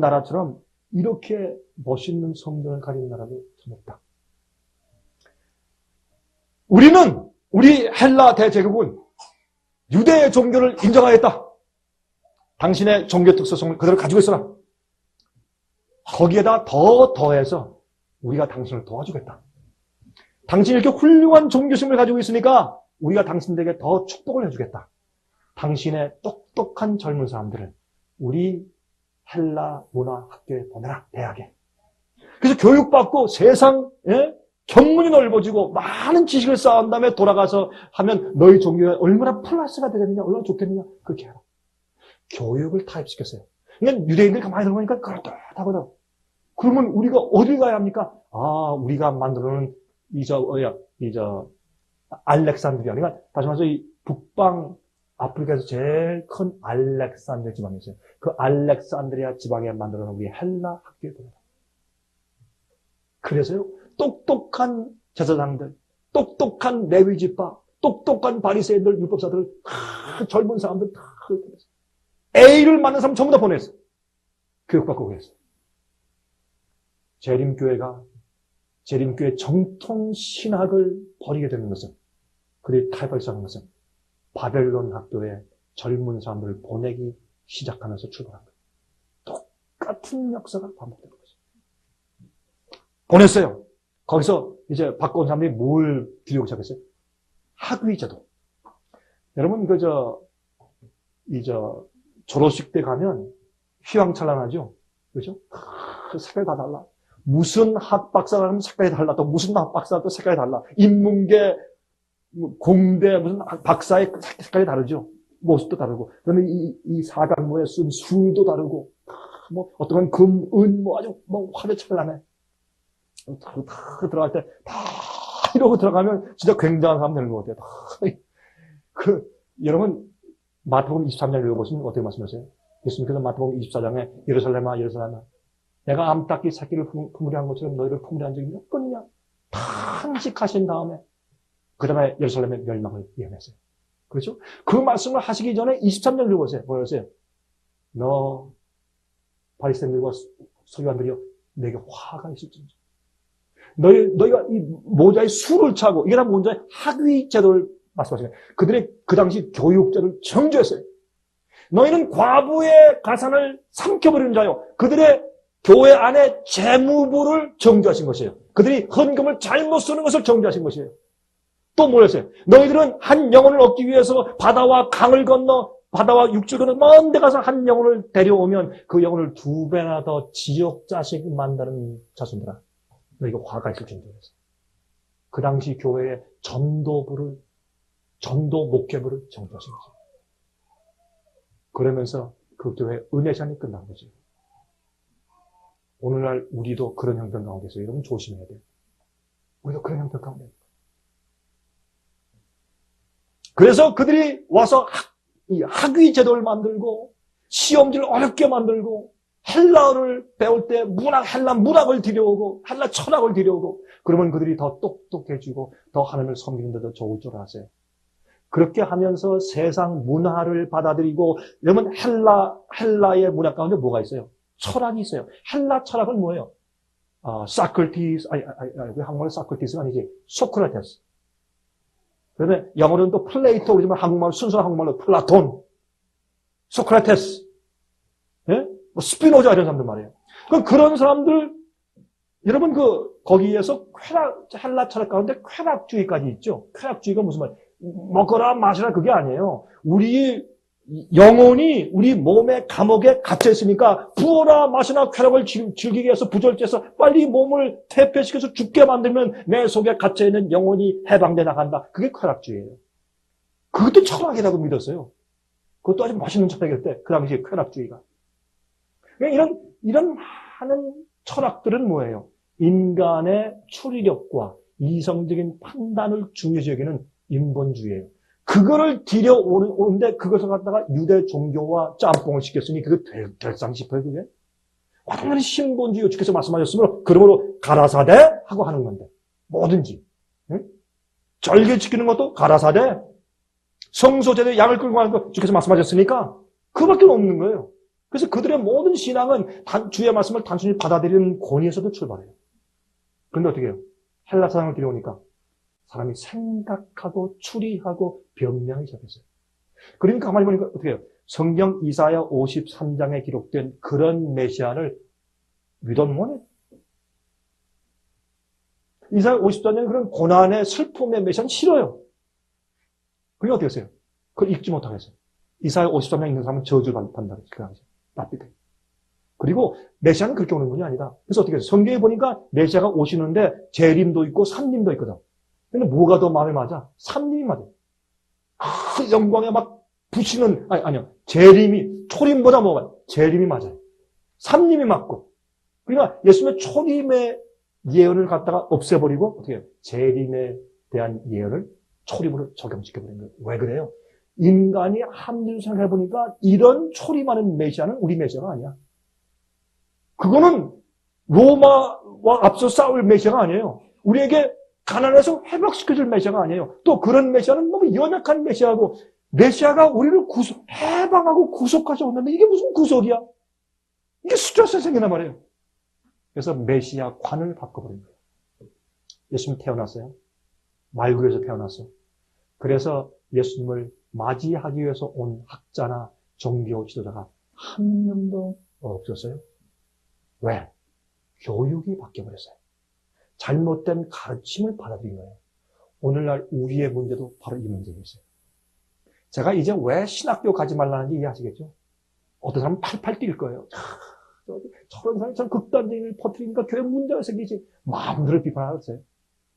나라처럼 이렇게 멋있는 성전을 가진 나라도 참 없다. 우리 헬라 대제국은 유대의 종교를 인정하겠다. 당신의 종교 특성을 그대로 가지고 있어라. 거기에다 더해서 우리가 당신을 도와주겠다. 당신이 이렇게 훌륭한 종교심을 가지고 있으니까 우리가 당신들에게 더 축복을 해주겠다. 당신의 똑똑한 젊은 사람들을 우리 헬라 문화 학교에 보내라, 대학에. 그래서 교육받고 세상, 견문이 넓어지고 많은 지식을 쌓은 다음에 돌아가서 하면 너희 종교에 얼마나 플러스가 되겠느냐, 얼마나 좋겠느냐, 그렇게 해라. 교육을 타입시켰어요. 그러니까 유대인들이 가만히 들어보니까 그렇다거든. 그러면 우리가 어딜 가야 합니까? 우리가 만들어놓은 알렉산드리아. 그러니까 다시 말해서 이 북방 아프리카에서 제일 큰 알렉산드리아 지방이 있어요. 그 알렉산드리아 지방에 만들어놓은 우리 헬라 학교에 보내라. 그래서요, 똑똑한 제사장들, 똑똑한 레위 지파, 똑똑한 바리새인들, 율법사들, 젊은 사람들 다 보냈어요. A를 맞는 사람 전부 다 보냈어요. 교육받고 그랬어요. 재림교회 정통 신학을 버리게 되는 것은, 그들이 타협하기 시작하는 것은 바벨론 학교에 젊은 사람들을 보내기 시작하면서 출발한 거예요. 똑같은 역사가 반복되는 거죠. 보냈어요. 거기서 이제 바꿔온 사람들이 뭘 들여오기 시작했어요? 학위제도. 여러분, 졸업식 때 가면 휘황찬란하죠? 그죠? 색깔이 다 달라. 무슨 학박사가 하면 색깔이 달라. 또 무슨 학박사가 또 색깔이 달라. 인문계, 공대, 무슨 박사의 색깔이 다르죠? 모습도 다르고, 그다음에 이 사각모에 쓴 술도 다르고, 뭐 어떤 건 금, 은, 뭐 아주 뭐 화려찬란해. 다 들어갈 때 다 이러고 들어가면 진짜 굉장한 사람 되는 것 같아요. 여러분 마태복음 23장 읽어보시면 어떻게 말씀하세요? 예수님께서 마태복음 24장에 예루살렘아 예루살렘아 내가 암탉이 새끼를 품으려 한 것처럼 너희를 품으려 한 적이 몇 번이냐? 탄식하신 다음에 그 다음에 예루살렘의 멸망을 예언했어요. 그렇죠? 그 말씀을 하시기 전에 23장 읽어보세요. 뭐였어요? 너 바리새인들과 서기관들이여 내게 화가 있을지언정 너희가 이 모자에 술을 차고 이게 다 모자의 학위 제도를 말씀하시는 거예요. 그들의 그 당시 교육제를 정죄했어요. 너희는 과부의 가산을 삼켜버리는 자요. 그들의 교회 안에 재무부를 정죄하신 것이에요. 그들이 헌금을 잘못 쓰는 것을 정죄하신 것이에요. 또 뭐였어요? 너희들은 한 영혼을 얻기 위해서 바다와 강을 건너 바다와 육지를 건너 먼 데 가서 한 영혼을 데려오면 그 영혼을 2배나 더 지옥 자식 만드는 자손들아. 너희가 화가 있을 정도였어요. 그 당시 교회의 전도 목회부를 정죄하신 거죠. 그러면서 그 교회 은혜 시간이 끝난 거죠. 오늘날 우리도 그런 형편 가운데서 여러분 조심해야 돼요. 우리도 그런 형편 가운데. 그래서 그들이 와서 이 학위 제도를 만들고 시험지를 어렵게 만들고 헬라어를 배울 때 헬라 문학을 들여오고 헬라 철학을 들여오고 그러면 그들이 더 똑똑해지고 더 하나님을 섬기는 데도 좋을 줄 아세요. 그렇게 하면서 세상 문화를 받아들이고 여러분 헬라의 문학 가운데 뭐가 있어요? 철학이 있어요. 헬라 철학은 뭐예요? 사크라티스 한국말로 사크라티스가 아니지 소크라테스. 그다음에 영어로는 또 플레이토 그러지만 순수 한국말로 플라톤, 소크라테스, 예? 뭐 스피노자 이런 사람들 말이에요. 그런 사람들 여러분 거기에서 헬라 철학 가운데 쾌락주의까지 있죠. 쾌락주의가 무슨 말? 먹거라 마시라 그게 아니에요. 우리 영혼이 우리 몸의 감옥에 갇혀 있으니까 부어라 마시나 쾌락을 즐기기 위해서 부절제해서 빨리 몸을 퇴폐시켜서 죽게 만들면 내 속에 갇혀 있는 영혼이 해방돼 나간다. 그게 쾌락주의예요. 그것도 철학이라고 믿었어요. 그것도 아주 맛있는 철학일 때 그 당시에 쾌락주의가. 이런 많은 철학들은 뭐예요? 인간의 추리력과 이성적인 판단을 중요시 여기는 인본주의예요. 그거를 들여오는데 그것을 갖다가 유대 종교와 짬뽕을 시켰으니 그게 될상 싶어요, 그게? 완전히 신본주의 주께서 말씀하셨으므로 그러므로 가라사대 하고 하는 건데 뭐든지 응? 절개 지키는 것도 가라사대 성소제대 양을 끌고 가는 거 주께서 말씀하셨으니까 그밖에 없는 거예요. 그래서 그들의 모든 신앙은 주의 말씀을 단순히 받아들이는 권위에서도 출발해요. 그런데 어떻게 해요? 헬라 사상을 들여오니까 사람이 생각하고 추리하고 변명이 시작했어요. 그러니까 가만히 보니까 어떻게 해요? 성경 이사야 53장에 기록된 그런 메시아를 믿었모네. 이사야 54장에 그런 고난의 슬픔의 메시아는 싫어요. 그게 어떻게 했어요? 그걸 읽지 못하겠어요. 이사야 53장 읽는 사람은 저주를 받는다. 그 당시에. 납비돼. 그리고 메시아는 그렇게 오는 분이 아니다. 그래서 어떻게 해요? 성경에 보니까 메시아가 오시는데 재림도 있고 산림도 있거든. 근데 뭐가 더 마음에 맞아? 산림이 맞아. 그 영광에 막 부시는, 아니요. 재림이, 초림보다 뭐가, 재림이 맞아요. 산림이 맞고. 그러니까 예수님의 초림의 예언을 갖다가 없애버리고, 어떻게 해요? 재림에 대한 예언을 초림으로 적용시켜버린 거예요. 왜 그래요? 인간이 합리적으로 생각해보니까 이런 초림하는 메시아는 우리 메시아가 아니야. 그거는 로마와 앞서 싸울 메시아가 아니에요. 우리에게 가난해서 회복시켜줄 메시아가 아니에요. 또 그런 메시아는 너무 연약한 메시아고 메시아가 우리를 해방하고 구속하셔왔는데 이게 무슨 구속이야? 이게 숫자세 생기나 말이에요. 그래서 메시아 관을 바꿔버린 거예요. 예수님 태어났어요. 말구에서 태어났어요. 그래서 예수님을 맞이하기 위해서 온 학자나 종교 지도자가 한 명도 없었어요. 왜? 교육이 바뀌어버렸어요. 잘못된 가르침을 받아들인 거예요. 오늘날 우리의 문제도 바로 이 문제가 있어요. 제가 이제 왜 신학교 가지 말라는지 이해하시겠죠? 어떤 사람은 팔팔 뛸 거예요. 저런 사람이 참 극단적인 걸 퍼뜨리니까 교회 문제가 생기지. 마음대로 비판하겠어요.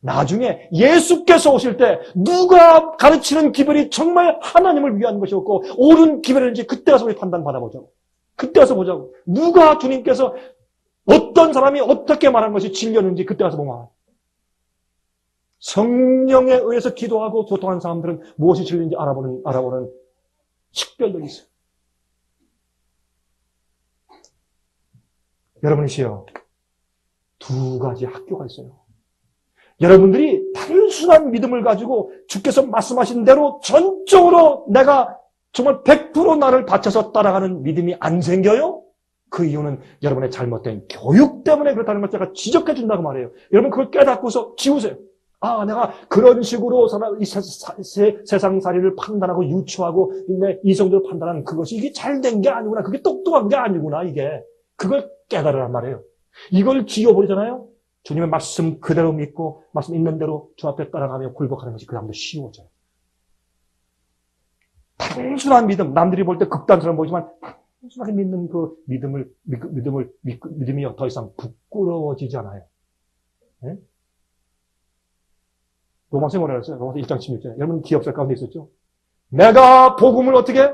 나중에 예수께서 오실 때 누가 가르치는 기별이 정말 하나님을 위한 것이었고 옳은 기별인지 그때 가서 우리 판단 받아보자고. 그때 가서 보자고. 누가 주님께서 어떤 사람이 어떻게 말한 것이 진리였는지 그때 가서 보면 알아요. 성령에 의해서 기도하고 도통한 사람들은 무엇이 진리인지 알아보는 식별력이 있어요. 여러분이시여, 두 가지 학교가 있어요. 여러분들이 단순한 믿음을 가지고 주께서 말씀하신 대로 전적으로 내가 정말 100% 나를 바쳐서 따라가는 믿음이 안 생겨요? 그 이유는 여러분의 잘못된 교육 때문에 그렇다는 걸 제가 지적해 준다고 말해요. 여러분 그걸 깨닫고서 지우세요. 아, 내가 그런 식으로 이 세상살이를 판단하고 유추하고 이성적으로 판단하는 그것이 이게 잘된 게 아니구나. 그게 똑똑한 게 아니구나. 이게. 그걸 깨달으란 말이에요. 이걸 지워버리잖아요. 주님의 말씀 그대로 믿고 말씀 있는 대로 주 앞에 따라가며 굴복하는 것이 그 다음부터 쉬워져요. 단순한 믿음, 남들이 볼 때 극단처럼 보이지만 단순하게 믿는 그 믿음이 더 이상 부끄러워지지 않아요. 네? 로마서에 뭐라 그랬어요? 로마서 1장 16절에. 여러분 기억사 가운데 있었죠? 내가 복음을 어떻게?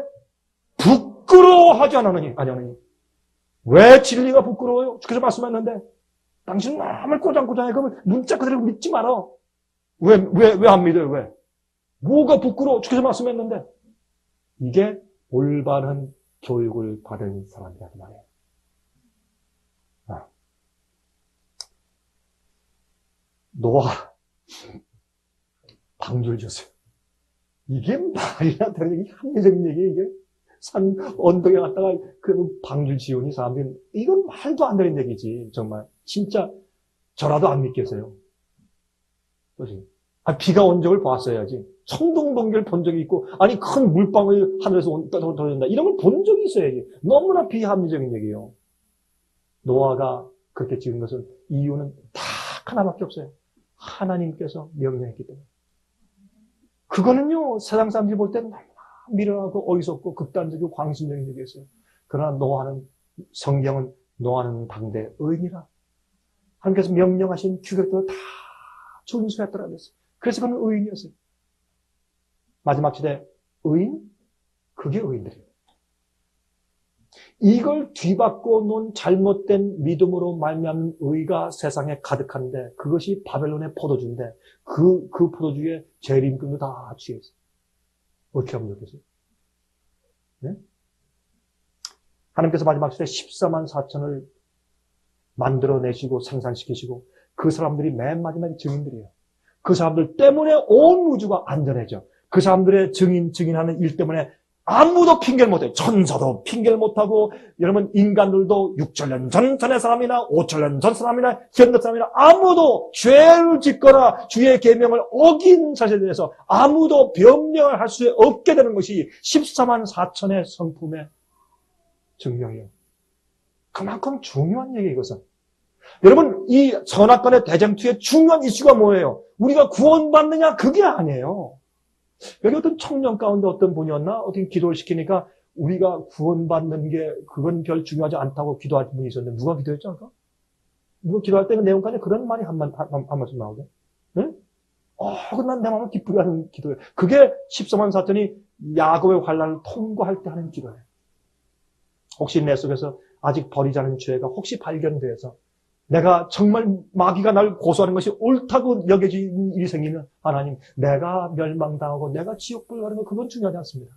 부끄러워하지 아니하느니. 왜 진리가 부끄러워요? 주께서 말씀하셨는데 당신은 마음을 꼬장꼬장해. 그러면 문자 그대로 믿지 마라. 왜 안 믿어요? 왜? 뭐가 부끄러워? 주께서 말씀했는데. 이게 올바른 교육을 받은 사람이라고 말해요. 노아 방주를 줬어요. 이게 말이나 되는 얘기, 합리적인 얘기, 이게 산 언덕에 갔다가 그 방주 지으니 사람들이 이건 말도 안 되는 얘기지. 정말 진짜 저라도 안 믿겠어요. 비가 온 적을 봤어야지. 청동번개를 본 적이 있고, 아니 큰 물방울이 하늘에서 떨어진다. 이런 걸 본 적이 있어야지. 너무나 비합리적인 얘기예요. 노아가 그렇게 지은 것은 이유는 딱 하나밖에 없어요. 하나님께서 명령했기 때문에. 그거는요, 세상 사람들이 볼 때는 미련하고 어리석고 극단적이고 광신적인 얘기였어요. 그러나 성경은 노아는 당대 의인이라. 하나님께서 명령하신 규격들을 다 준수했더라 그랬어요. 그래서 그는 의인이었어요. 마지막 시대 의인? 그게 의인들이에요. 이걸 뒤바꿔 놓은 잘못된 믿음으로 말미암은 의가 세상에 가득한데 그것이 바벨론의 포도주인데 그 포도주에 재림금도 다 취해 있어요. 어떻게 하면 좋겠어요? 네? 하나님께서 마지막 시대에 14만 4천을 만들어내시고 생산시키시고 그 사람들이 맨 마지막에 증인들이에요. 그 사람들 때문에 온 우주가 안전해져. 그 사람들의 증인하는 일 때문에 아무도 핑계를 못해요. 천사도 핑계를 못하고 여러분 인간들도 6천년 전의 사람이나 5천년 전 사람이나 현대 사람이나 아무도 죄를 짓거나 주의 계명을 어긴 사실에 대해서 아무도 변명을 할 수 없게 되는 것이 14만 4천의 성품의 증명이에요. 그만큼 중요한 얘기예요. 이것은. 여러분 이 선악간의 대쟁투의 중요한 이슈가 뭐예요? 우리가 구원받느냐 그게 아니에요. 여기 어떤 청년 가운데 어떤 분이었나? 어떻게 기도를 시키니까 우리가 구원받는 게 그건 별 중요하지 않다고 기도할 분이 있었는데 누가 기도했죠? 아까? 누가 기도할 때 그 내용까지 그런 말이 한 말씀 나오죠. 응? 난 내 마음을 기쁘게 하는 기도예요. 그게 14만 4천이 야곱의 환난을 통과할 때 하는 기도예요. 혹시 내 속에서 아직 버리지 않은 죄가 혹시 발견돼서 내가 정말 마귀가 날 고소하는 것이 옳다고 여겨지는 일이 생기면 하나님, 내가 멸망당하고 내가 지옥불 가는 거 그건 중요하지 않습니다.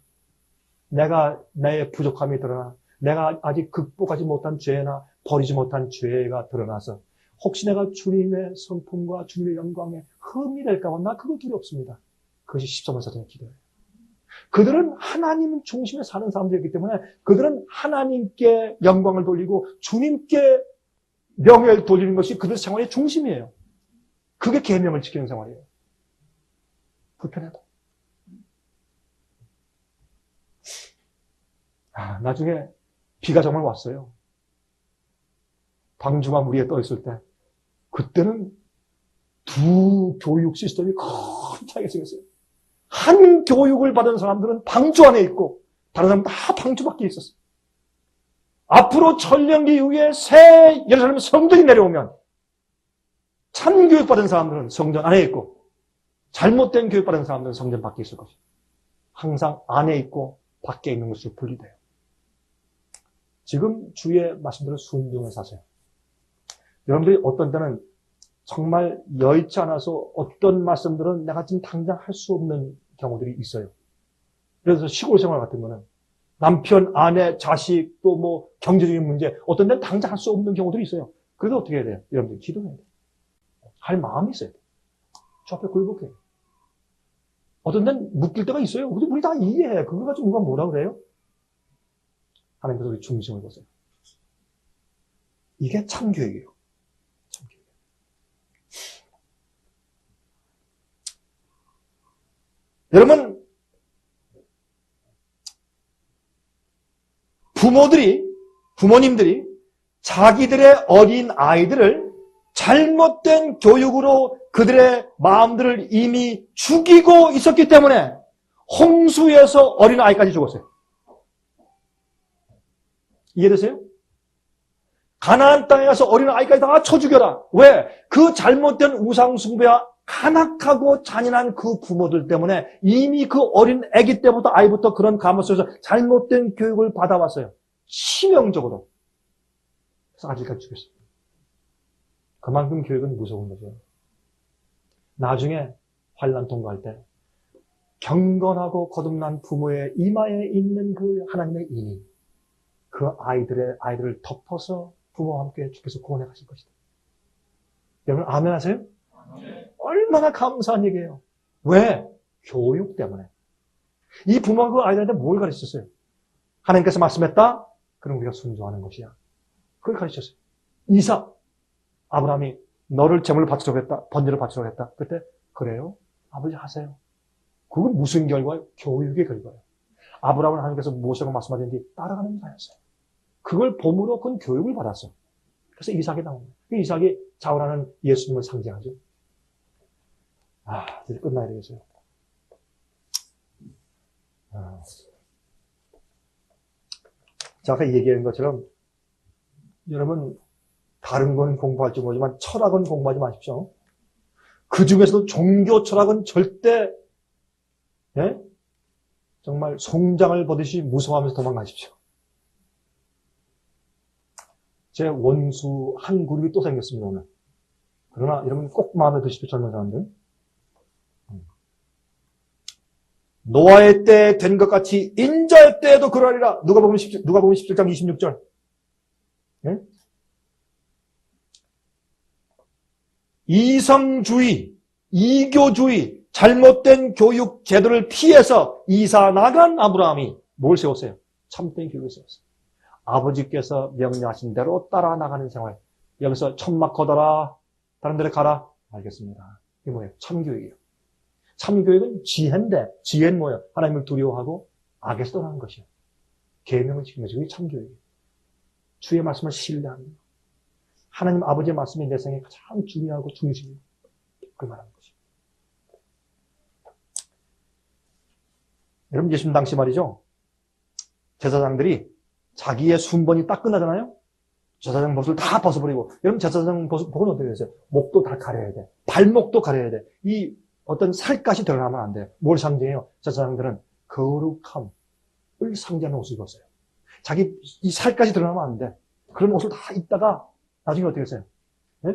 내가 내 부족함이 드러나 내가 아직 극복하지 못한 죄나 버리지 못한 죄가 드러나서 혹시 내가 주님의 성품과 주님의 영광에 흠이 될까 봐 나 그거 두렵습니다. 그것이 14만 4천의 기도예요. 그들은 하나님 중심에 사는 사람들이기 때문에 그들은 하나님께 영광을 돌리고 주님께 명예를 돌리는 것이 그들 생활의 중심이에요. 그게 계명을 지키는 생활이에요. 불편하다. 나중에 비가 정말 왔어요. 방주가 물 위에 떠 있을 때 그때는 두 교육 시스템이 거창하게 생겼어요. 한 교육을 받은 사람들은 방주 안에 있고 다른 사람은 다 방주 밖에 있었어요. 앞으로 천년기 이후에 새 예루살렘 성전이 내려오면 참 교육받은 사람들은 성전 안에 있고 잘못된 교육받은 사람들은 성전 밖에 있을 것이에요. 항상 안에 있고 밖에 있는 것으로 분리돼요. 지금 주의 말씀대로 순종해 사세요. 여러분들이 어떤 때는 정말 여의치 않아서 어떤 말씀들은 내가 지금 당장 할 수 없는 경우들이 있어요. 그래서 시골 생활 같은 거는 남편, 아내, 자식, 또 뭐 경제적인 문제, 어떤 데는 당장 할 수 없는 경우들이 있어요. 그래서 어떻게 해야 돼요? 여러분들 기도해야 돼요. 할 마음이 있어야 돼요. 저 앞에 굴복해요. 어떤 데는 묶일 때가 있어요. 우리 다 이해해. 그거 가지고 누가 뭐라 그래요? 하나님께서 우리 중심을 보세요. 이게 참 교육이에요. 참 교육. 여러분, 부모님들이 자기들의 어린 아이들을 잘못된 교육으로 그들의 마음들을 이미 죽이고 있었기 때문에 홍수에서 어린 아이까지 죽었어요. 이해되세요? 가나안 땅에 가서 어린 아이까지 다 쳐 죽여라. 왜? 그 잘못된 우상숭배와 간악하고 잔인한 그 부모들 때문에 이미 그 어린 아기 때부터 아이부터 그런 가문 속에서 잘못된 교육을 받아왔어요. 치명적으로. 그래서 아직까지 죽였어요. 그만큼 교육은 무서운 거죠. 나중에 환난 통과할 때 경건하고 거듭난 부모의 이마에 있는 그 하나님의 인이 그 아이들을 덮어서 부모와 함께 주께서 구원해 가실 것이다. 여러분 아멘 하세요? 얼마나 감사한 얘기예요. 왜? 교육 때문에. 이 부모가 그 아이들한테 뭘 가르쳤어요? 하나님께서 말씀했다? 그럼 우리가 순종하는 것이야. 그걸 가르쳤어요. 이삭, 아브라함이 너를 제물로 바치려고 했다. 번제를 바치려고 했다. 그때 그래요? 아버지 하세요. 그건 무슨 결과예요? 교육의 결과예요. 아브라함은 하나님께서 무엇이라고 말씀하셨는지 따라가는 자였어요. 그걸 봄으로 그건 교육을 받았어. 그래서 이삭이 나옵니다. 이삭이 자원하는 예수님을 상징하죠. 이제 끝나야 되겠어요. 제가 아까 얘기한 것처럼 여러분 다른 건 공부할지 모르지만 철학은 공부하지 마십시오. 그 중에서도 종교 철학은 절대 정말 송장을 보듯이 무서워하면서 도망가십시오. 제 원수 한 그룹이 또 생겼습니다, 오늘. 그러나 여러분 꼭 마음에 드십시오, 젊은 사람들. 노아의 때 된 것 같이 인자의 때에도 그러하리라. 누가복음 17장 26절. 네? 이성주의, 이교주의, 잘못된 교육 제도를 피해서 이사 나간 아브라함이 뭘 세웠어요? 참된 교육을 세웠어요. 아버지께서 명령하신 대로 따라 나가는 생활. 여기서 천막 걷어라. 다른 데로 가라. 알겠습니다. 이게 뭐예요? 참교육이에요. 참교육은 지혜인데, 지혜는 뭐예요? 하나님을 두려워하고 악에서 떠나는 것이에요. 계명을 지키는 것이 그게 참교육이에요. 주의 말씀을 신뢰하는 것. 하나님 아버지의 말씀이 내 생에 가장 중요하고 중심이에요. 그 말하는 것이에요. 여러분 예수님 당시 말이죠. 제사장들이 자기의 순번이 딱 끝나잖아요. 제사장 벗을 다 벗어버리고. 여러분 제사장 복은 어떻게 되세요? 목도 다 가려야 돼. 발목도 가려야 돼. 이 어떤 살갗이 드러나면 안 돼. 뭘 상징해요? 제사장들은 거룩함을 상징하는 옷을 입었어요. 자기 이 살갗이 드러나면 안 돼. 그런 옷을 다 입다가 나중에 어떻게 했어요? 네?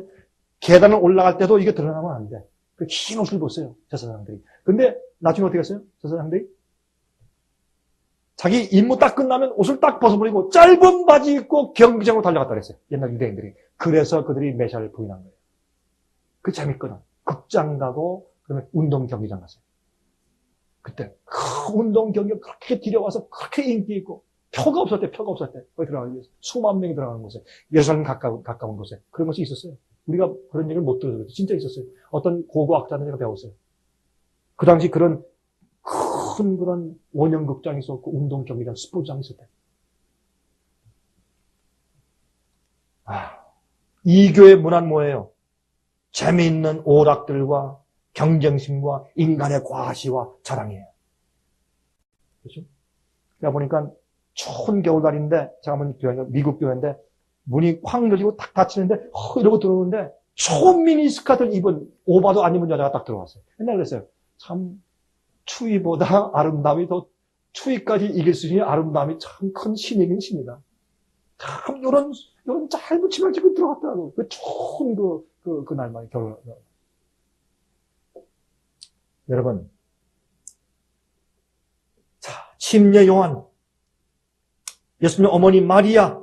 계단을 올라갈 때도 이게 드러나면 안 돼. 그 흰 옷을 입었어요. 제사장들이. 근데 나중에 어떻게 했어요? 제사장들이? 자기 임무 딱 끝나면 옷을 딱 벗어버리고 짧은 바지 입고 경기장으로 달려갔다 그랬어요. 옛날 유대인들이. 그래서 그들이 메시아를 부인한 거예요. 그 재밌거든. 극장 가고 그다음에 운동 경기장 갔어요. 그때 그 운동 경기가 그렇게 들여와서 그렇게 인기 있고 표가 없었대. 거기 들어가기 위해서 수만 명이 들어가는 곳에 예루살렘 가까운 곳에 그런 것이 있었어요. 우리가 그런 얘기를 못 들어서 진짜 있었어요. 어떤 고고학자들이 배웠어요. 그 당시 그런 큰 그런 원형극장이 있었고 운동 경기장, 스포츠장이 있었대. 이 교회 문화는 뭐예요? 재미있는 오락들과 경쟁심과 인간의 과시와 자랑이에요. 그렇죠? 제가 보니까 추운 겨울날인데 제가 한번 교회가 미국 교회인데 문이 쾅 열리고 탁 닫히는데 이러고 들어오는데 초미니스커트를 입은 오바도 안 입은 여자가 딱 들어왔어요. 옛날에 그랬어요. 참 추위보다 아름다움이 더 추위까지 이길 수 있는 아름다움이 참 큰 신이긴 신이다. 참 이런 짧은 치마를 입고 들어갔더라고. 그 좋은 그날만 겨울. 여러분, 자 침례 요한, 예수님 어머니 마리아,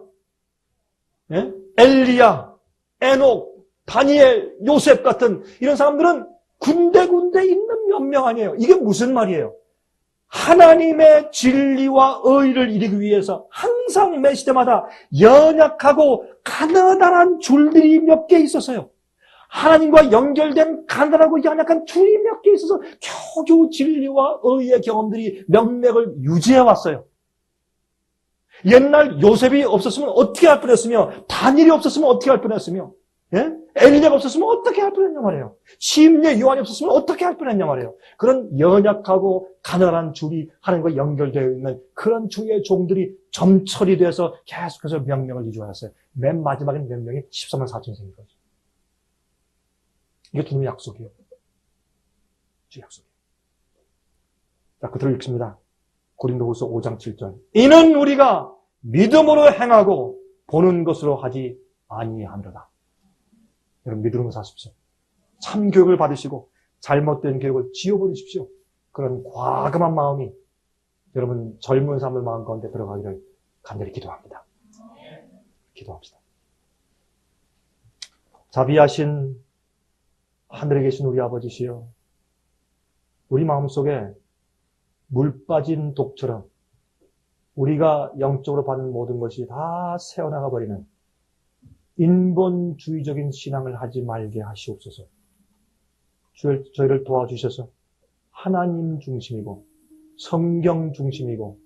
예? 엘리야, 에녹, 다니엘, 요셉 같은 이런 사람들은 군데군데 있는 몇 명 아니에요. 이게 무슨 말이에요? 하나님의 진리와 의를 이루기 위해서 항상 매 시대마다 연약하고 가느다란 줄들이 몇 개 있었어요. 하나님과 연결된 가느다라고 연약한 줄이 몇 개 있어서 겨우 진리와 의의 경험들이 명맥을 유지해 왔어요. 옛날 요셉이 없었으면 어떻게 할 뻔했으며, 다니엘이 없었으면 어떻게 할 뻔했으며, 예? 엘리야가 없었으면 어떻게 할 뻔했냐 말이에요. 침례 요한이 없었으면 어떻게 할 뻔했냐 말이에요. 그런 연약하고 가난한 줄이 하나님과 연결되어 있는 그런 주의 종들이 점철이 돼서 계속해서 명령을 이루어왔어요. 맨 마지막엔 몇 명이 14만 4천 생긴 거죠. 이게 주님의 약속이에요. 주 약속이에요. 자, 그대로 읽습니다. 고린도후서 5장 7절. 이는 우리가 믿음으로 행하고 보는 것으로 하지 아니하노라. 여러분 믿음으로 사십시오. 참 교육을 받으시고 잘못된 교육을 지워버리십시오. 그런 과감한 마음이 여러분 젊은 사람들 마음 가운데 들어가기를 간절히 기도합니다. 기도합시다. 자비하신 하늘에 계신 우리 아버지시여, 우리 마음속에 물 빠진 독처럼 우리가 영적으로 받는 모든 것이 다 새어나가 버리는 인본주의적인 신앙을 하지 말게 하시옵소서. 저희를 도와주셔서 하나님 중심이고 성경 중심이고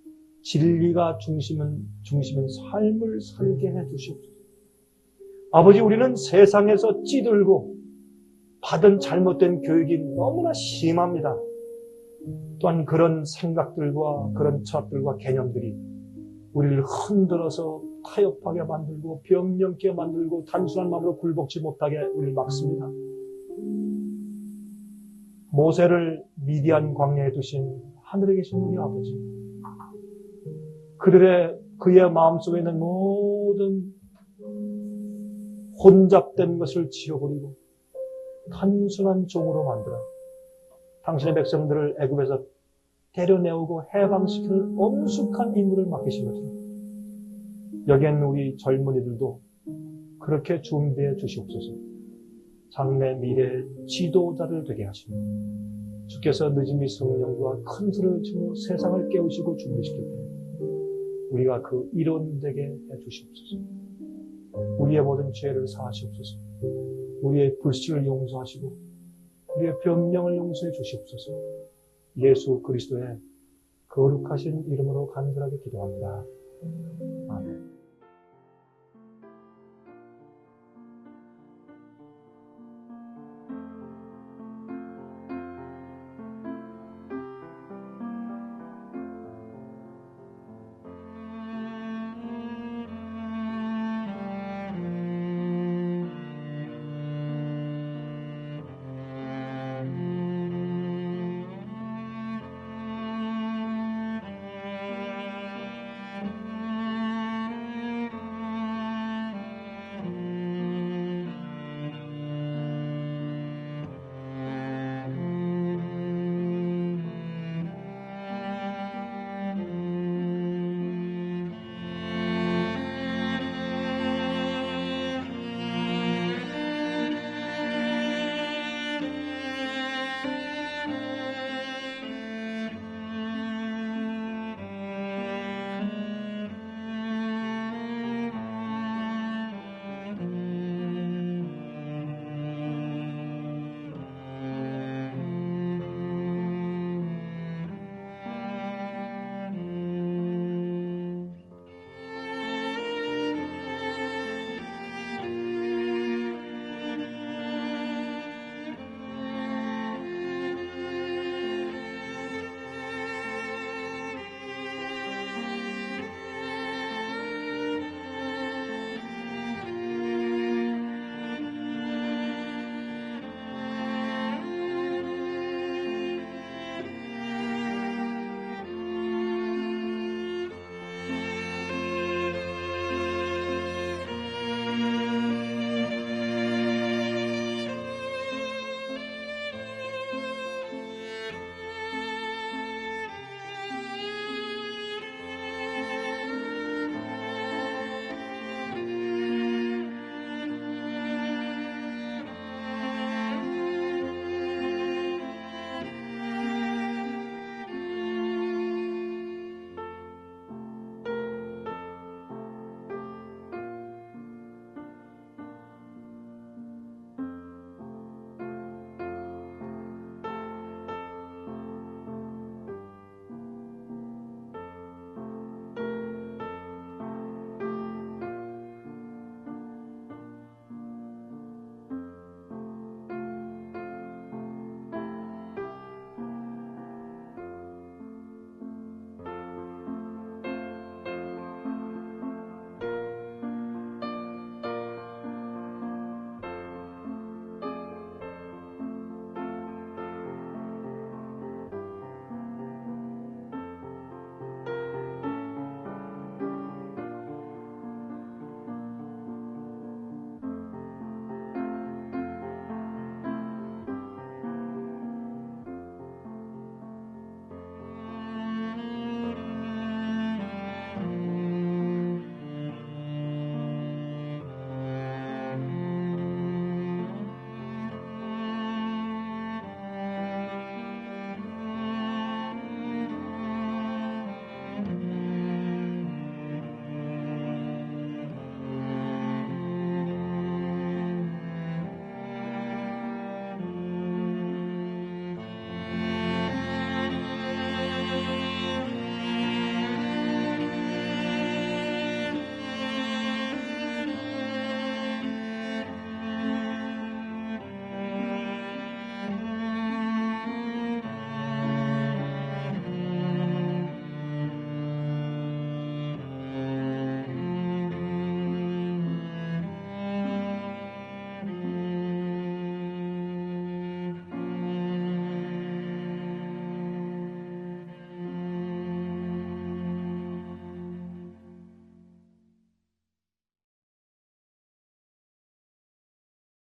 진리가 중심인 삶을 살게 해주시옵소서. 아버지, 우리는 세상에서 찌들고 받은 잘못된 교육이 너무나 심합니다. 또한 그런 생각들과 그런 철학들과 개념들이 우리를 흔들어서 타협하게 만들고 변명케 만들고 단순한 마음으로 굴복지 못하게 우리를 막습니다. 모세를 미디안 광야에 두신 하늘에 계신 우리 아버지, 그의 마음속에 있는 모든 혼잡된 것을 지워버리고 단순한 종으로 만들어 당신의 백성들을 애굽에서 데려내오고 해방시키는 엄숙한 임무를 맡기신 것처럼 여기에 있는 우리 젊은이들도 그렇게 준비해 주시옵소서. 장래 미래의 지도자를 되게 하시며 주께서 늦은이 성령과 큰 소리를 치며 세상을 깨우시고 준비시킬 때 우리가 그 이론 되게 해 주시옵소서. 우리의 모든 죄를 사하시옵소서. 우리의 불신을 용서하시고 우리의 변명을 용서해 주시옵소서. 예수 그리스도의 거룩하신 이름으로 간절하게 기도합니다. 아멘.